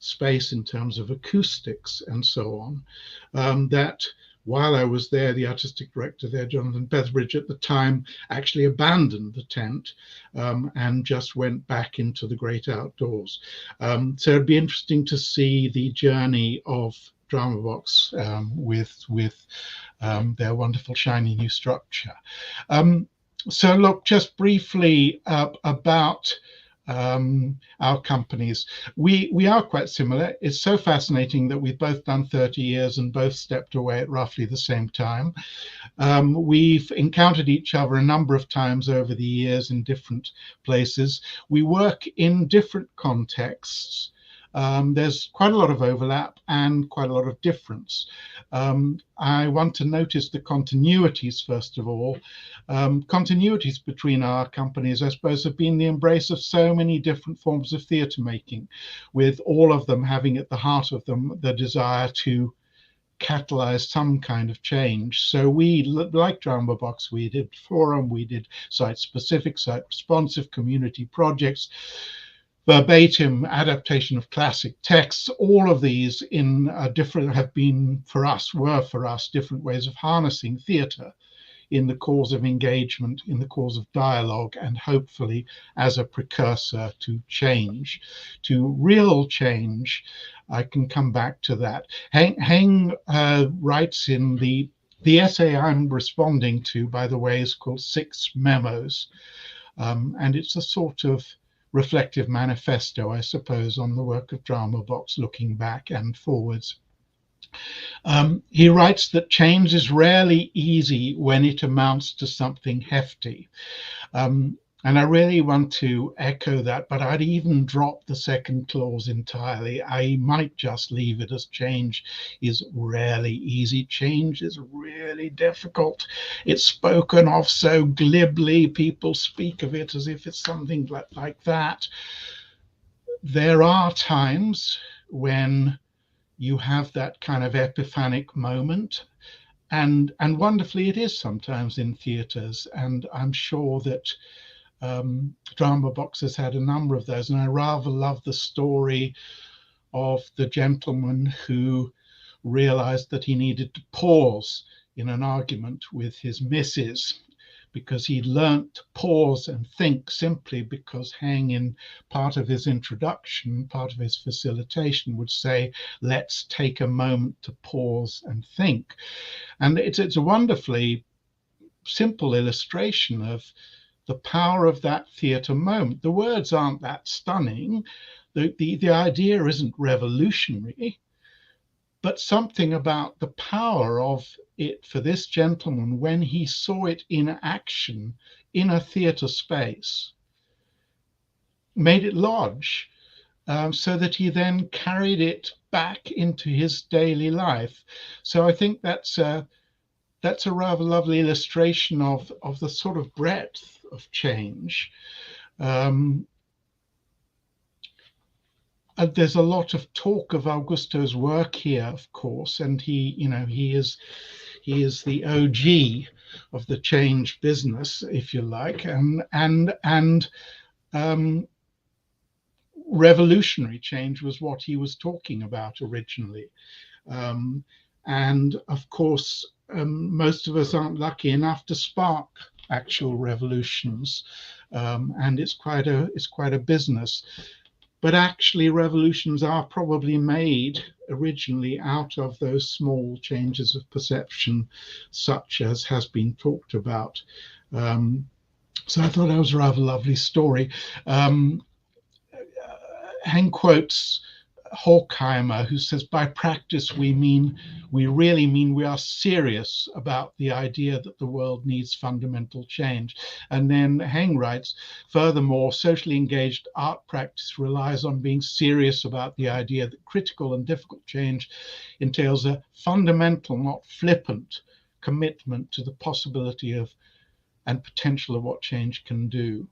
space in terms of acoustics and so on, that while I was there, the artistic director there, Jonathan Bethbridge, at the time actually abandoned the tent and just went back into the great outdoors. So it'd be interesting to see the journey of Drama Box with their wonderful shiny new structure. So look, just briefly about our companies. We are quite similar. It's so fascinating that we've both done 30 years and both stepped away at roughly the same time. We've encountered each other a number of times over the years in different places. We work in different contexts. There's quite a lot of overlap and quite a lot of difference. I want to notice the continuities, first of all. Continuities between our companies, I suppose, have been the embrace of so many different forms of theatre making, with all of them having at the heart of them the desire to catalyze some kind of change. So we, like Drama Box, we did forum, we did site-specific, site-responsive community projects, verbatim adaptation of classic texts. All of these in different were for us different ways of harnessing theatre in the cause of engagement, in the cause of dialogue, and hopefully as a precursor to change, to real change. I can come back to that. Heng writes in the essay I'm responding to, by the way, is called 6 Memos, and it's a sort of reflective manifesto, I suppose, on the work of Drama Box, looking back and forwards. He writes that change is rarely easy when it amounts to something hefty. And I really want to echo that, but I'd even drop the second clause entirely. I might just leave it as change is rarely easy. Change is really difficult. It's spoken of so glibly. People speak of it as if it's something like that. There are times when you have that kind of epiphanic moment, and wonderfully it is sometimes in theatres, and I'm sure that Drama Box has had a number of those, and I rather love the story of the gentleman who realized that he needed to pause in an argument with his missus, because he'd learnt to pause and think, simply because Heng, in part of his introduction, part of his facilitation, would say, let's take a moment to pause and think. And it's a wonderfully simple illustration of the power of that theatre moment. The words aren't that stunning. The idea isn't revolutionary, but something about the power of it for this gentleman when he saw it in action in a theatre space made it lodge, so that he then carried it back into his daily life. So I think that's a rather lovely illustration of the sort of breadth of change. There's a lot of talk of Augusto's work here, of course, and he is the OG of the change business, if you like, and revolutionary change was what he was talking about originally. And of course, most of us aren't lucky enough to spark actual revolutions, and it's quite a business. But actually, revolutions are probably made originally out of those small changes of perception, such as has been talked about. So I thought that was a rather lovely story. Heng quotes Horkheimer, who says, by practice we really mean we are serious about the idea that the world needs fundamental change. And then Heng writes, furthermore, socially engaged art practice relies on being serious about the idea that critical and difficult change entails a fundamental, not flippant, commitment to the possibility of and potential of what change can do.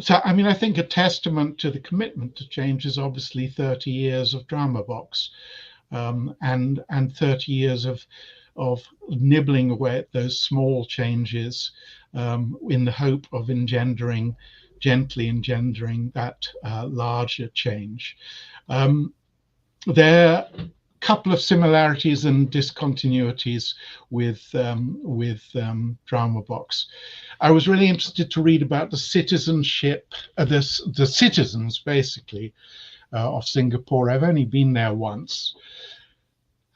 So, I mean, I think a testament to the commitment to change is obviously 30 years of Drama Box, and 30 years of nibbling away at those small changes, in the hope of gently engendering that larger change. There are a couple of similarities and discontinuities with Drama Box. I was really interested to read about the citizenship, the citizens basically of Singapore. I've only been there once.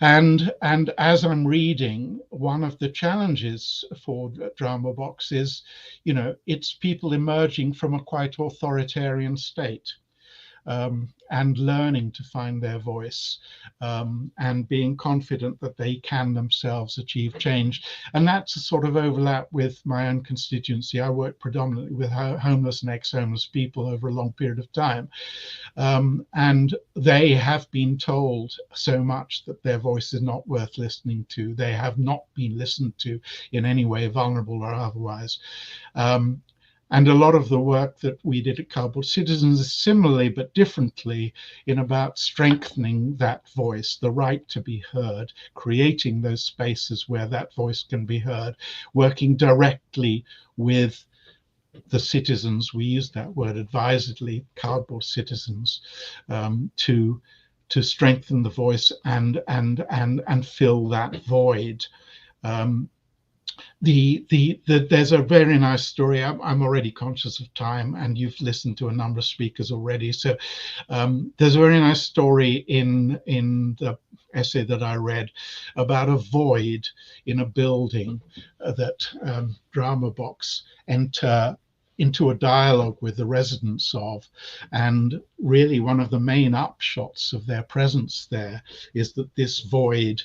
And as I'm reading, one of the challenges for Drama Box is, you know, it's people emerging from a quite authoritarian state, and learning to find their voice, and being confident that they can themselves achieve change. And that's a sort of overlap with my own constituency. I work predominantly with homeless and ex-homeless people over a long period of time. And they have been told so much that their voice is not worth listening to. They have not been listened to in any way, vulnerable or otherwise. And a lot of the work that we did at Cardboard Citizens is similarly but differently in about strengthening that voice, the right to be heard, creating those spaces where that voice can be heard, working directly with the citizens. We use that word advisedly, Cardboard Citizens, to strengthen the voice and fill that void. There's a very nice story. I'm already conscious of time, and you've listened to a number of speakers already. So there's a very nice story in the essay that I read about a void in a building that Drama Box enter into a dialogue with the residents of. And really one of the main upshots of their presence there is that this void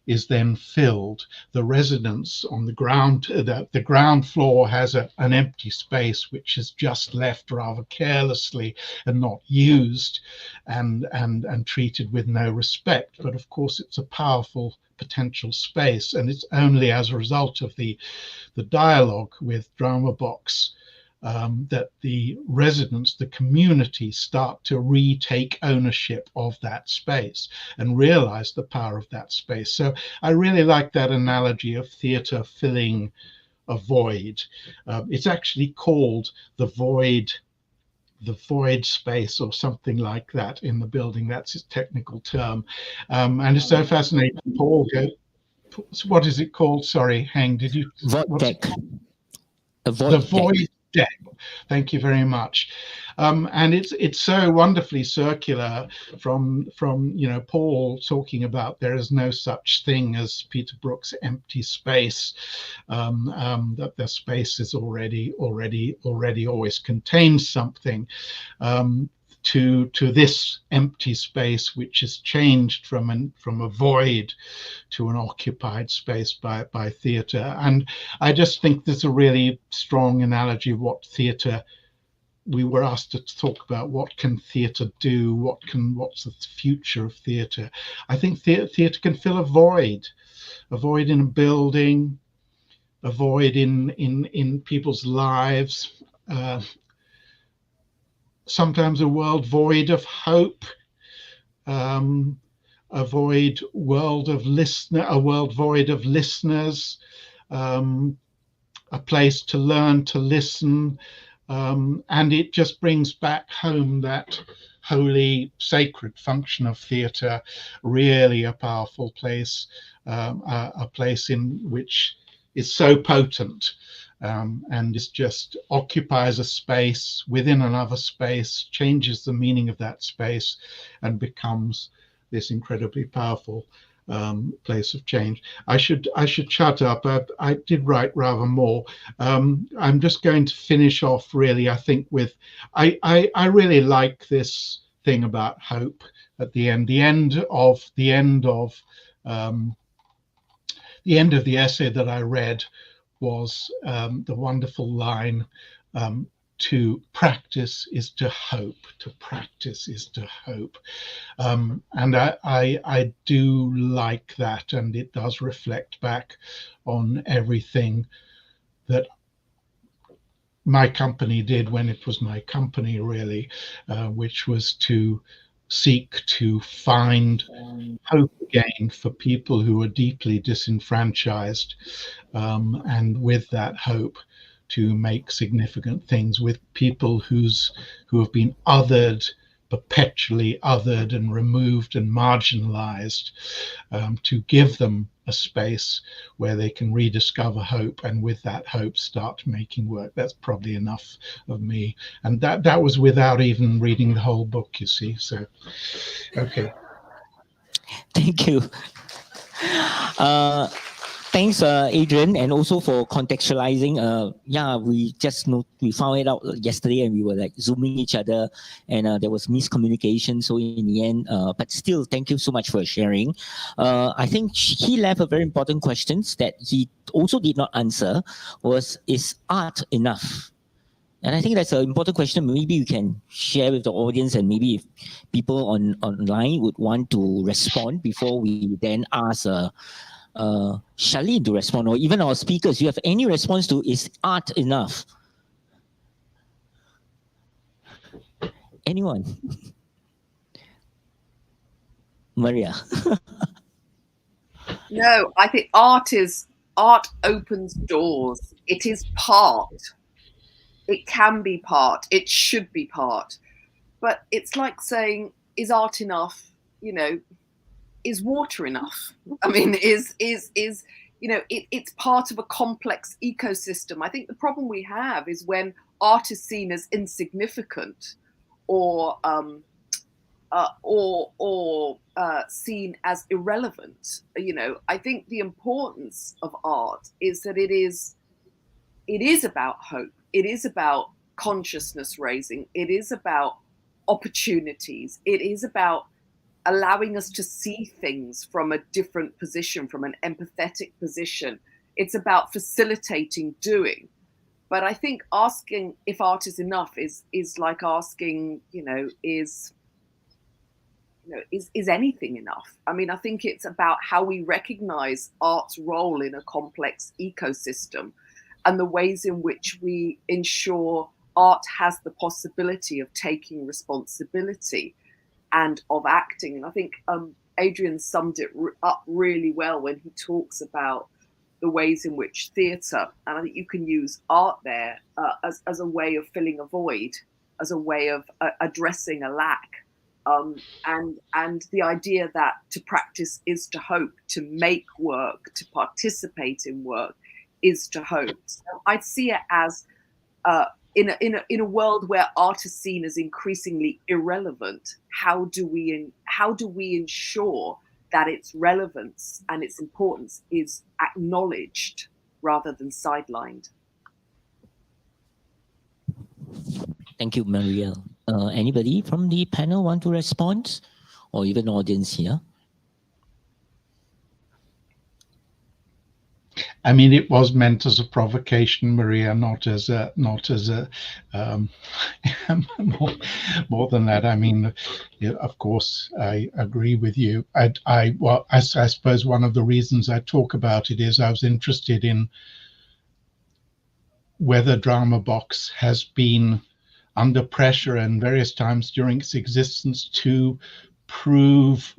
is then filled. The residents on the ground, the ground floor has an empty space which is just left rather carelessly and not used, and treated with no respect. But of course it's a powerful potential space, and it's only as a result of the dialogue with Drama Box that the residents, the community, start to retake ownership of that space and realize the power of that space. So I really like that analogy of theatre filling a void. It's actually called the void space or something like that in the building. That's its technical term. And it's so fascinating. Paul, what is it called? Sorry, Heng, did you? Void deck. The void deck. Thank you very much. And it's so wonderfully circular from Paul talking about there is no such thing as Peter Brook's empty space, that the space is already always contains something, to this empty space which is changed from a void to an occupied space by theatre. And I just think there's a really strong analogy of what theatre, we were asked to talk about what can theatre do, what's the future of theatre. I think theatre can fill a void in a building, a void in people's lives, sometimes a world void of hope, a world void of listeners, a place to learn to listen, and it just brings back home that holy, sacred function of theatre. Really a powerful place, a place in which is so potent. And it just occupies a space within another space, changes the meaning of that space, and becomes this incredibly powerful place of change. I should shut up. I did write rather more. I'm just going to finish off really, I think, with I really like this thing about hope at the end. The end of the essay that I read was the wonderful line, to practice is to hope. To practice is to hope. And I do like that, and it does reflect back on everything that my company did when it was my company, really, which was to seek to find hope again for people who are deeply disenfranchised, and with that hope to make significant things with people who have been othered, perpetually othered and removed and marginalized, to give them a space where they can rediscover hope, and with that hope start making work. That's probably enough of me, and that was without even reading the whole book, you see. So okay. Thank you. Thanks, Adrian, and also for contextualizing. Yeah, we found it out yesterday, and we were like zooming each other, and there was miscommunication. So in the end, but still, thank you so much for sharing. I think he left a very important question that he also did not answer. Is art enough? And I think that's an important question. Maybe you can share with the audience, and maybe if people online would want to respond before we then ask Charlene to respond, or even our speakers. You have any response to, is art enough? Anyone? Maria. No, I think art opens doors. It is part. It can be part. It should be part. But it's like saying, is art enough? You know, is water enough? I mean, it's part of a complex ecosystem. I think the problem we have is when art is seen as insignificant or seen as irrelevant. You know, I think the importance of art is that it is about hope. It is about consciousness raising. It is about opportunities. It is about allowing us to see things from a different position, from an empathetic position. It's about facilitating doing. But I think asking if art is enough is like asking, is anything enough? I mean, I think it's about how we recognize art's role in a complex ecosystem and the ways in which we ensure art has the possibility of taking responsibility and of acting. And I think Adrian summed it up really well when he talks about the ways in which theatre, and I think you can use art there as a way of filling a void, as a way of addressing a lack. And the idea that to practice is to hope, to make work, to participate in work is to hope. So I see it as in a world where art is seen as increasingly irrelevant, how do we ensure that its relevance and its importance is acknowledged rather than sidelined? Thank you, Maria. Anybody from the panel want to respond, or even audience here? I mean, it was meant as a provocation, Maria, not as a more than that. I mean, of course, I agree with you. I suppose one of the reasons I talk about it is I was interested in whether Drama Box has been under pressure and various times during its existence to prove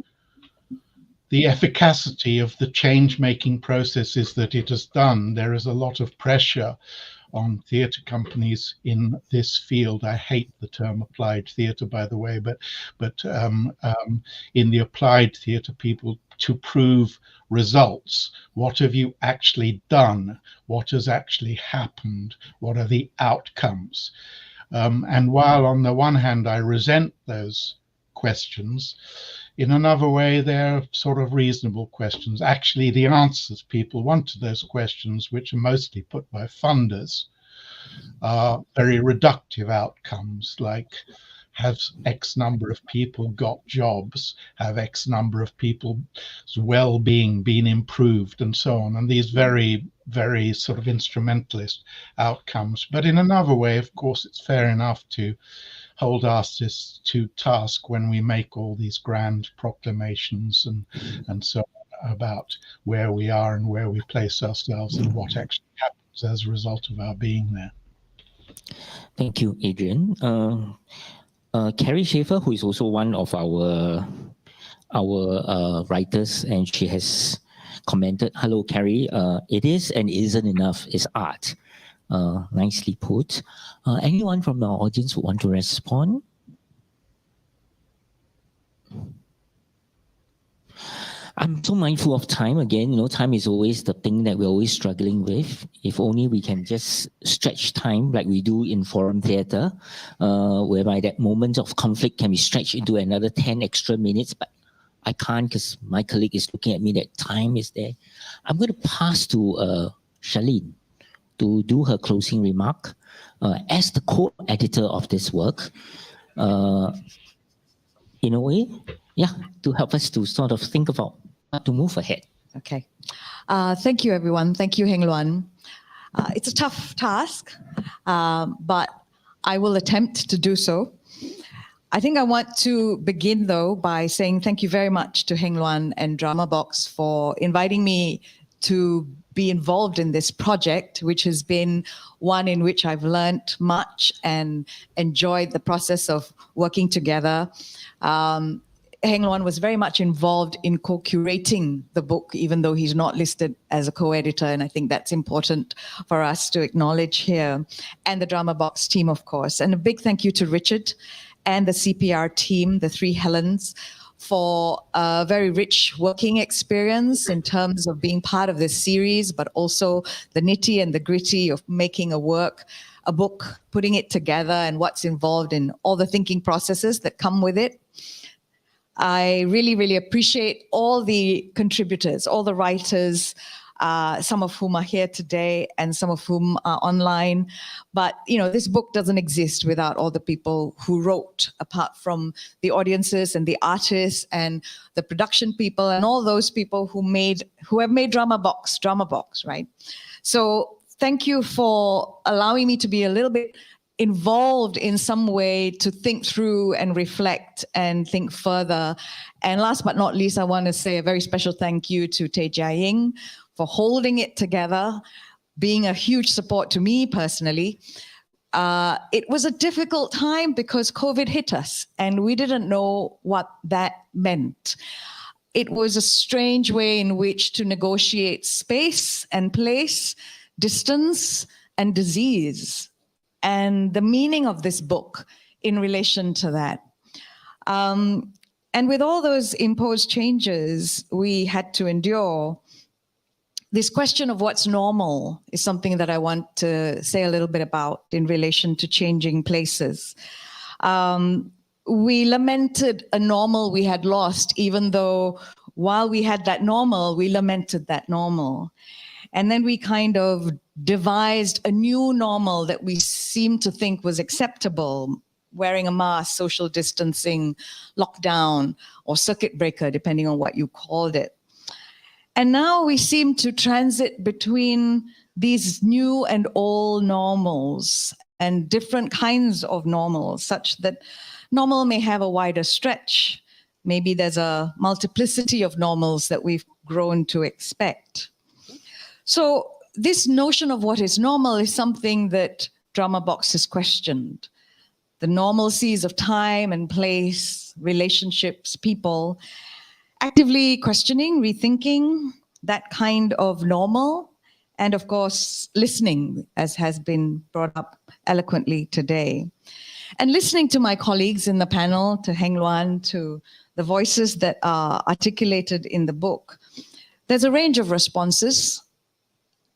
the efficacy of the change-making processes that it has done. There is a lot of pressure on theatre companies in this field. I hate the term applied theatre, by the way, but in the applied theatre people, to prove results. What have you actually done? What has actually happened? What are the outcomes? And while on the one hand I resent those questions, in another way they're sort of reasonable questions. Actually, the answers people want to those questions, which are mostly put by funders, are very reductive outcomes, like have X number of people got jobs, have X number of people's well-being been improved, and so on. And these very, very sort of instrumentalist outcomes. But in another way, of course, it's fair enough to hold artists to task when we make all these grand proclamations and so on about where we are and where we place ourselves and what actually happens as a result of our being there. Thank you, Adrian. Carrie Schaefer, who is also one of our writers, and she has commented, "Hello, Carrie. It is and isn't enough. It's art." Nicely put. Anyone from our audience who want to respond? I'm so mindful of time again. You know, time is always the thing that we're always struggling with. If only we can just stretch time like we do in forum theatre, whereby that moment of conflict can be stretched into another 10 extra minutes, but I can't because my colleague is looking at me that time is there. I'm going to pass to Charlene to do her closing remark as the co-editor of this work. In a way, yeah, to help us to sort of think about how to move ahead. Okay. Thank you, everyone. Thank you, Heng Leun. It's a tough task, but I will attempt to do so. I think I want to begin, though, by saying thank you very much to Heng Leun and Drama Box for inviting me to be involved in this project, which has been one in which I've learned much and enjoyed the process of working together. Heng Leun was very much involved in co-curating the book, even though he's not listed as a co-editor, and I think that's important for us to acknowledge here. And the Drama Box team, of course. And a big thank you to Richard and the CPR team, the three Helens, for a very rich working experience in terms of being part of this series, but also the nitty and the gritty of making a book, putting it together, and what's involved in all the thinking processes that come with it. I really, really appreciate all the contributors, all the writers, some of whom are here today and some of whom are online. But, you know, this book doesn't exist without all the people who wrote, apart from the audiences and the artists and the production people and all those people who have made Drama Box, right? So thank you for allowing me to be a little bit involved in some way to think through and reflect and think further. And last but not least, I want to say a very special thank you to Tay Jia Ying for holding it together, being a huge support to me personally. It was a difficult time because COVID hit us and we didn't know what that meant. It was a strange way in which to negotiate space and place, distance and disease, and the meaning of this book in relation to that. And with all those imposed changes we had to endure, this question of what's normal is something that I want to say a little bit about in relation to changing places. We lamented a normal we had lost, even though while we had that normal, we lamented that normal. And then we kind of devised a new normal that we seemed to think was acceptable, wearing a mask, social distancing, lockdown, or circuit breaker, depending on what you called it. And now we seem to transit between these new and old normals and different kinds of normals, such that normal may have a wider stretch. Maybe there's a multiplicity of normals that we've grown to expect. So this notion of what is normal is something that Drama Box has questioned. The normalcies of time and place, relationships, people, actively questioning, rethinking that kind of normal, and of course, listening, as has been brought up eloquently today. And listening to my colleagues in the panel, to Heng Leun, to the voices that are articulated in the book, there's a range of responses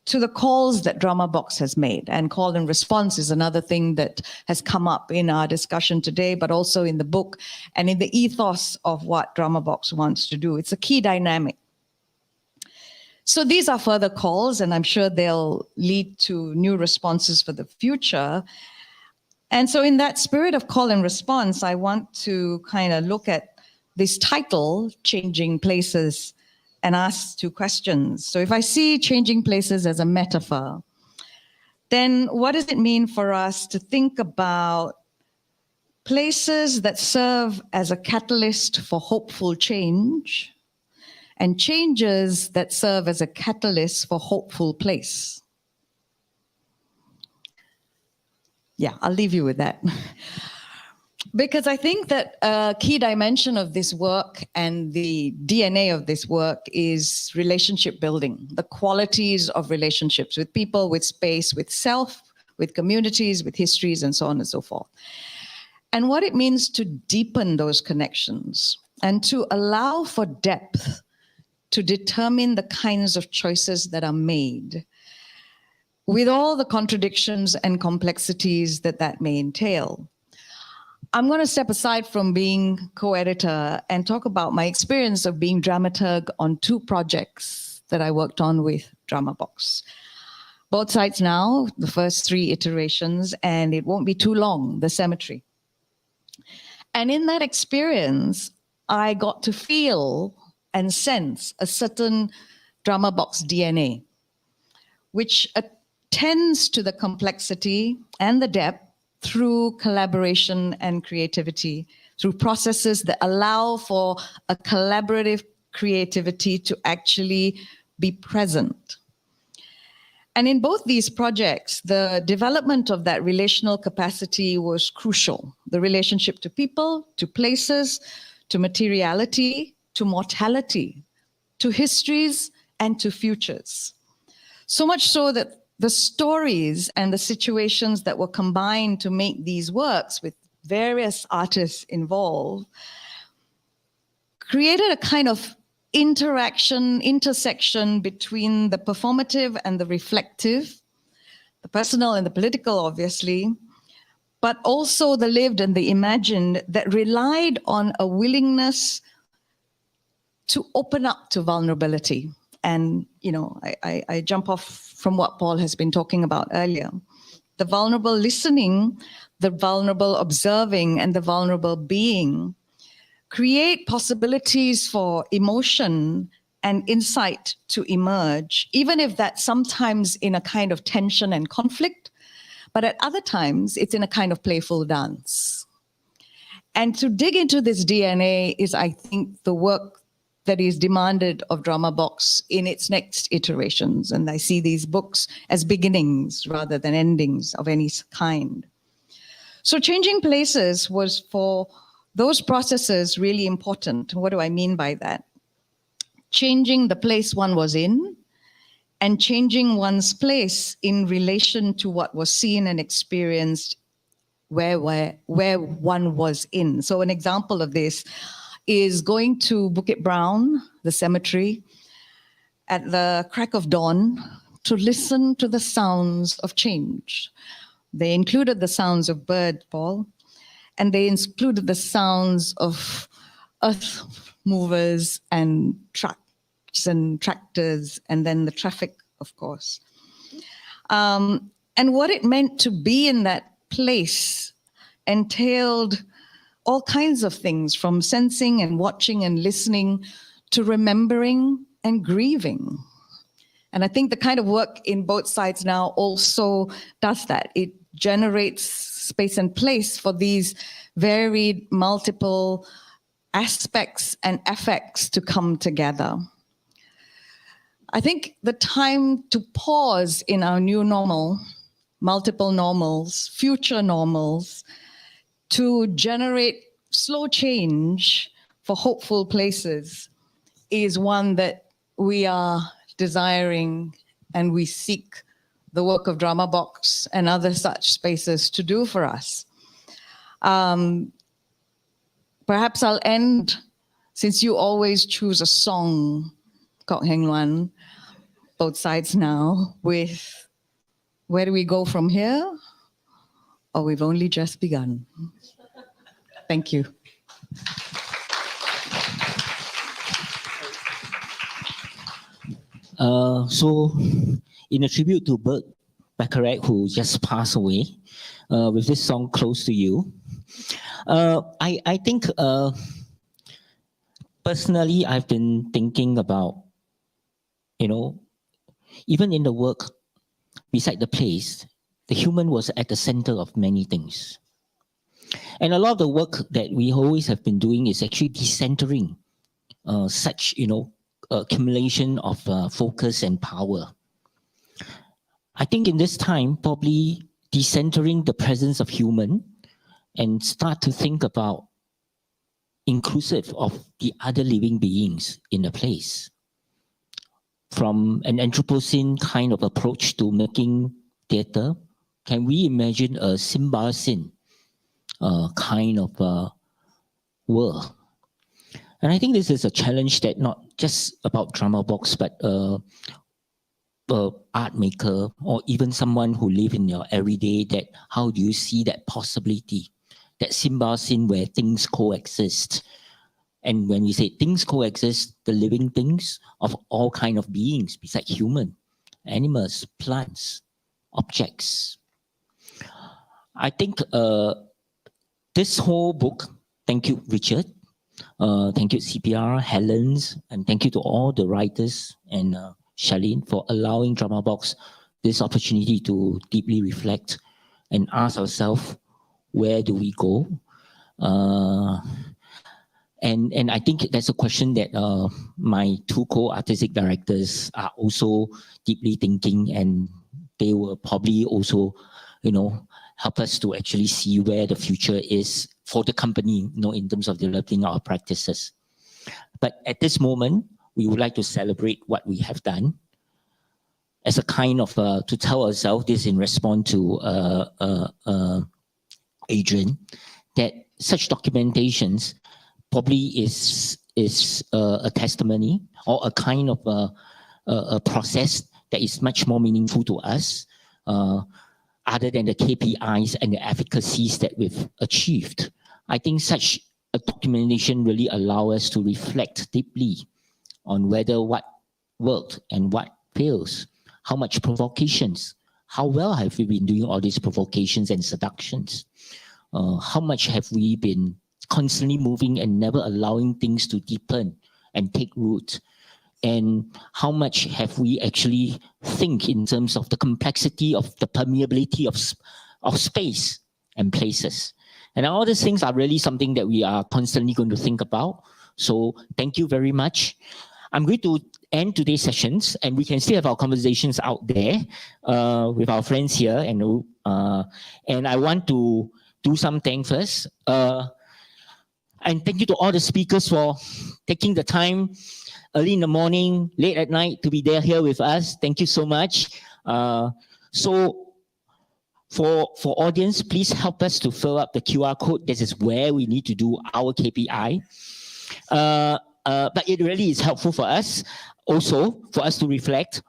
to the calls that Drama Box has made. And call and response is another thing that has come up in our discussion today, but also in the book and in the ethos of what Drama Box wants to do. It's a key dynamic. So these are further calls, and I'm sure they'll lead to new responses for the future. And so in that spirit of call and response, I want to kind of look at this title, Changing Places, and ask two questions. So if I see changing places as a metaphor, then what does it mean for us to think about places that serve as a catalyst for hopeful change and changes that serve as a catalyst for hopeful place? Yeah, I'll leave you with that. Because I think that a key dimension of this work and the DNA of this work is relationship building, the qualities of relationships with people, with space, with self, with communities, with histories, and so on and so forth. And what it means to deepen those connections and to allow for depth to determine the kinds of choices that are made, with all the contradictions and complexities that that may entail. I'm going to step aside from being co-editor and talk about my experience of being dramaturg on two projects that I worked on with DramaBox. Both sides now, the first 3 iterations, and it won't be too long, The Cemetery. And in that experience, I got to feel and sense a certain DramaBox DNA, which attends to the complexity and the depth through collaboration and creativity, through processes that allow for a collaborative creativity to actually be present. And in both these projects, the development of that relational capacity was crucial. The relationship to people, to places, to materiality, to mortality, to histories, and to futures. So much so that the stories and the situations that were combined to make these works with various artists involved created a kind of intersection between the performative and the reflective, the personal and the political, obviously, but also the lived and the imagined that relied on a willingness to open up to vulnerability. And, you know, I jump off from what Paul has been talking about earlier. The vulnerable listening, the vulnerable observing, and the vulnerable being create possibilities for emotion and insight to emerge, even if that's sometimes in a kind of tension and conflict, but at other times it's in a kind of playful dance. And to dig into this DNA is, I think, the work that is demanded of DramaBox in its next iterations. And I see these books as beginnings rather than endings of any kind. So changing places was for those processes really important. What do I mean by that? Changing the place one was in and changing one's place in relation to what was seen and experienced where one was in. So an example of this is going to Bukit Brown, the cemetery, at the crack of dawn to listen to the sounds of change. They included the sounds of birds, Paul, and they included the sounds of earth movers and trucks and tractors, and then the traffic, of course. And what it meant to be in that place entailed all kinds of things, from sensing and watching and listening to remembering and grieving. And I think the kind of work in both sides now also does that. It generates space and place for these varied, multiple aspects and effects to come together. I think the time to pause in our new normal, multiple normals, future normals, to generate slow change for hopeful places is one that we are desiring and we seek the work of DramaBox and other such spaces to do for us. Perhaps I'll end, since you always choose a song, Kok Heng Luan, both sides now, with where do we go from here? Or we've only just begun. Thank you. So, in a tribute to Bert Bacharach, who just passed away, with this song Close to You. I think personally, I've been thinking about, even in the work beside the plays, the human was at the center of many things. And a lot of the work that we always have been doing is actually decentering such, accumulation of focus and power. I think in this time, probably decentering the presence of human and start to think about inclusive of the other living beings in the place. From an Anthropocene kind of approach to making theatre, can we imagine a Symbiosin kind of world? And I think this is a challenge that not just about Drama Box, but art maker or even someone who live in your everyday, that how do you see that possibility, that symbiosis where things coexist? And when we say things coexist, the living things of all kind of beings besides human, animals, plants, objects. I think this whole book, thank you, Richard, thank you, CPR, Helen's, and thank you to all the writers and Charlene for allowing Drama Box this opportunity to deeply reflect and ask ourselves, where do we go? And I think that's a question that my two co-artistic directors are also deeply thinking, and they will probably also, help us to actually see where the future is for the company, in terms of developing our practices. But at this moment, we would like to celebrate what we have done as a kind of, to tell ourselves this in response to Adrian, that such documentations probably is a testimony or a kind of a process that is much more meaningful to us, other than the KPIs and the efficacies that we've achieved. I think such a documentation really allows us to reflect deeply on whether what worked and what fails, how much provocations, how well have we been doing all these provocations and seductions, how much have we been constantly moving and never allowing things to deepen and take root, and how much have we actually think in terms of the complexity of the permeability of space and places. And all these things are really something that we are constantly going to think about. So thank you very much. I'm going to end today's sessions, and we can still have our conversations out there with our friends here. And I want to do something first. And thank you to all the speakers for taking the time early in the morning, late at night to be there here with us. Thank you so much. So for audience, please help us to fill up the QR code. This is where we need to do our KPI. But it really is helpful for us also, for us to reflect.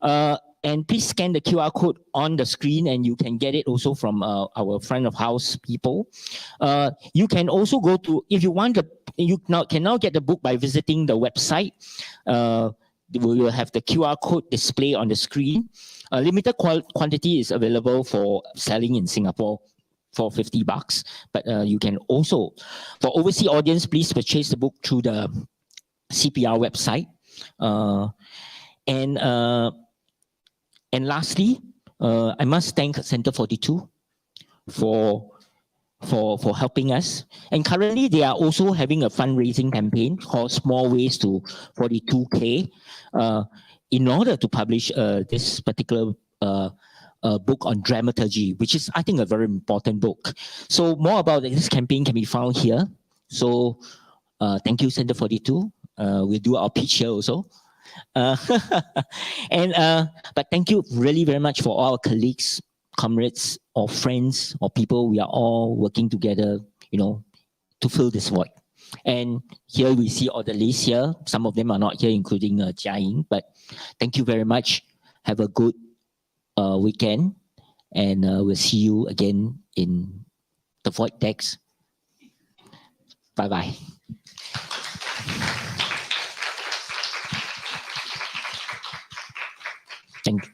And please scan the QR code on the screen, and you can get it also from our front of house people. You can also go to, if you want, you can now get the book by visiting the website. We will have the QR code display on the screen. A limited quantity is available for selling in Singapore for $50. But you can also, for overseas audience, please purchase the book through the CPR website. And lastly, I must thank Center 42 for helping us. And currently, they are also having a fundraising campaign called Small Ways to 42K in order to publish this particular book on dramaturgy, which is, I think, a very important book. So more about this campaign can be found here. So thank you, Center 42. We'll do our pitch here also. But thank you really very much for all our colleagues, comrades, or friends, or people. We are all working together, to fill this void. And here we see all the lists here. Some of them are not here, including Jia Ying. But thank you very much. Have a good weekend, and we'll see you again in the void decks. Bye-bye. Thank you.